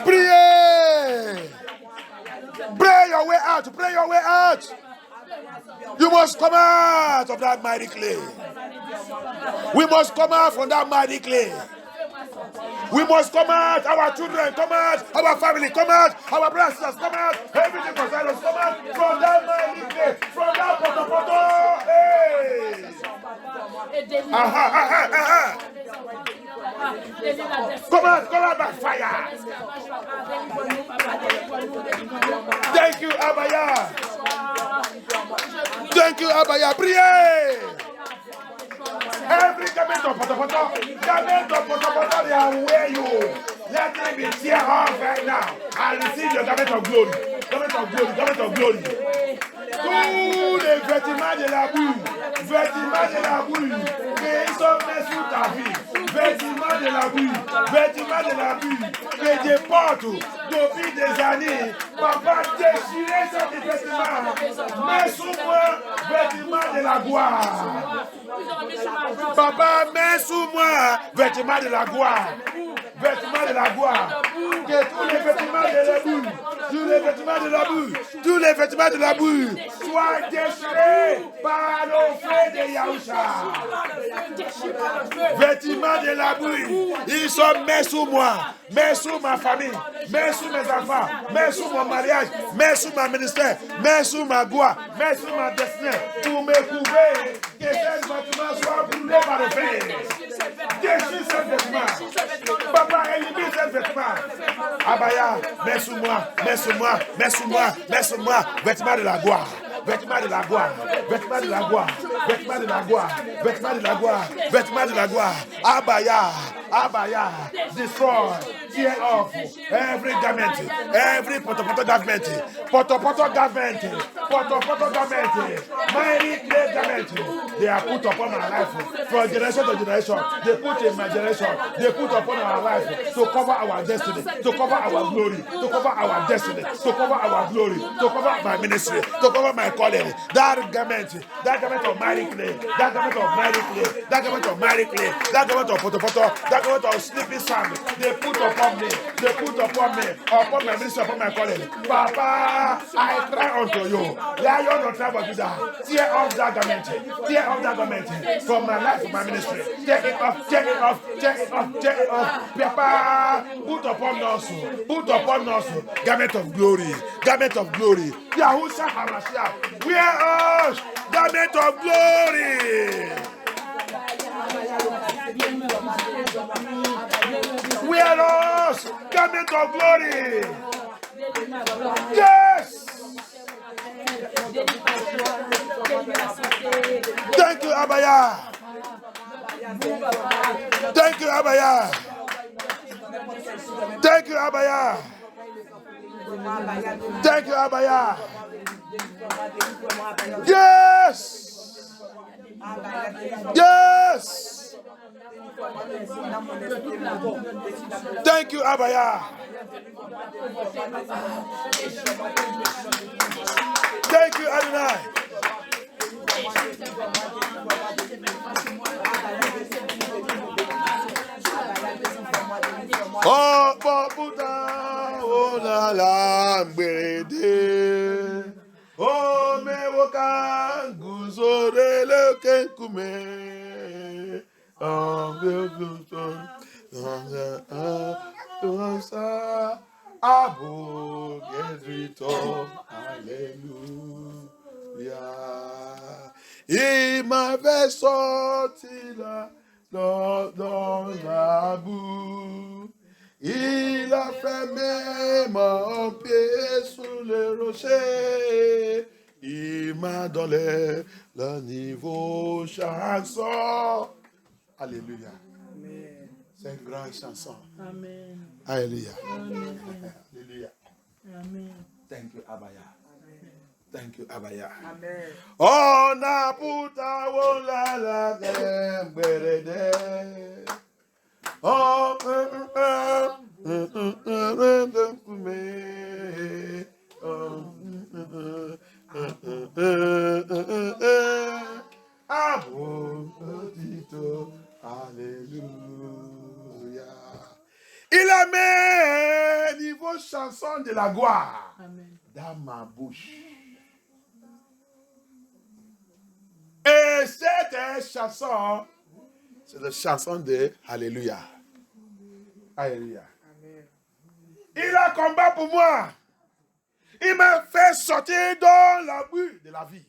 Priez. Pray your way out. Pray your way out. You must come out of that mighty clay. We must come out from that mighty clay. We must come out, our children come out, our family come out, our brothers come out, everything concerns us come out from that mighty clay, from that poto. Hey! Come out by fire. Thank you, Abaya. Thank you, Abaya. Priez. Every garment of poto, they are wear you. Let them be tear off right now and receive your garment of glory. Garment of glory, garment of glory. Tous les vêtements de la boue, que ils sont mis sous ta vie. Vêtements de la boue, que des portes depuis des années. Papa, déchirez ces vêtements. Mets sous moi, vêtements de la gloire. Papa, mets sous moi, vêtements de la gloire. Vêtements de la gloire. Que tous les vêtements de la boue, tous les vêtements de la boue soient déchirés par le feu de Yahusha. Vêtements de la boue, ils sont mis sous moi, mis sous ma famille, mis sous mes enfants, mis sous mon mariage, mis sous ma ministère, mis sous ma gloire, mis sous ma destinée, pour me couvrir, que ces vêtements soient brûlés par le feu. Déchire ces vêtements. Papa, élimine ces vêtements. Abaya, mets sous moi, mets sous moi, mets sous moi, mets sous moi, vêtements de la gloire. Vêtements de la gloire, vêtements de la gloire, vêtements de la gloire, vêtements de la gloire, vêtements de la gloire. Abaya, Abaya, destroy, tear off every garment, every poto garment, poto garment, mighty clay garment. They are put upon my life from generation to generation. They put in my generation. They put upon our life to cover our destiny, to cover our glory, to cover our destiny, to cover our glory, to cover my ministry, to cover my calling. That garment of mighty clay, that garment of mighty clay, that garment of mighty clay, that garment of poto, that garment of sleeping sand. They put upon me, upon my ministry, upon my calling. Papa, I cry unto you. Lion of tribe of Judah, tear off that garment from my life, from my ministry. Take it off. Papa, put upon us, garment of glory. Yahushua HaMashiach, wear us, garment of glory. Wear us, garment of glory. Yes. Thank you, Abaya. Thank you, Abaya. Thank you, Abaya. Thank you, Abaya. Yes. Yes. Thank you, Abaya. Thank you, Adonai. Oh, Babuta, oh, la la, mbede. Oh, me woka, guzore le kenkume. Oh, Abu Gedrito, Alléluia. Il m'avait sorti là, dans la boue. Il a fermé mon pied sous le rocher. Il m'a donné le niveau chanson. Alléluia. Amen. C'est une grande chanson. Amen. Alléluia. Amen. Alléluia. Amen. Thank you, Abaya. Thank you, Abaya. Amen. Oh, na puta wola la berede. Oh, Alléluia. Il a mis niveau chanson de la gloire. Amen. Dans ma bouche. Et cette chanson, c'est la chanson de Alléluia. Alléluia. Amen. Il a combat pour moi. Il m'a fait sortir dans la boue de la vie.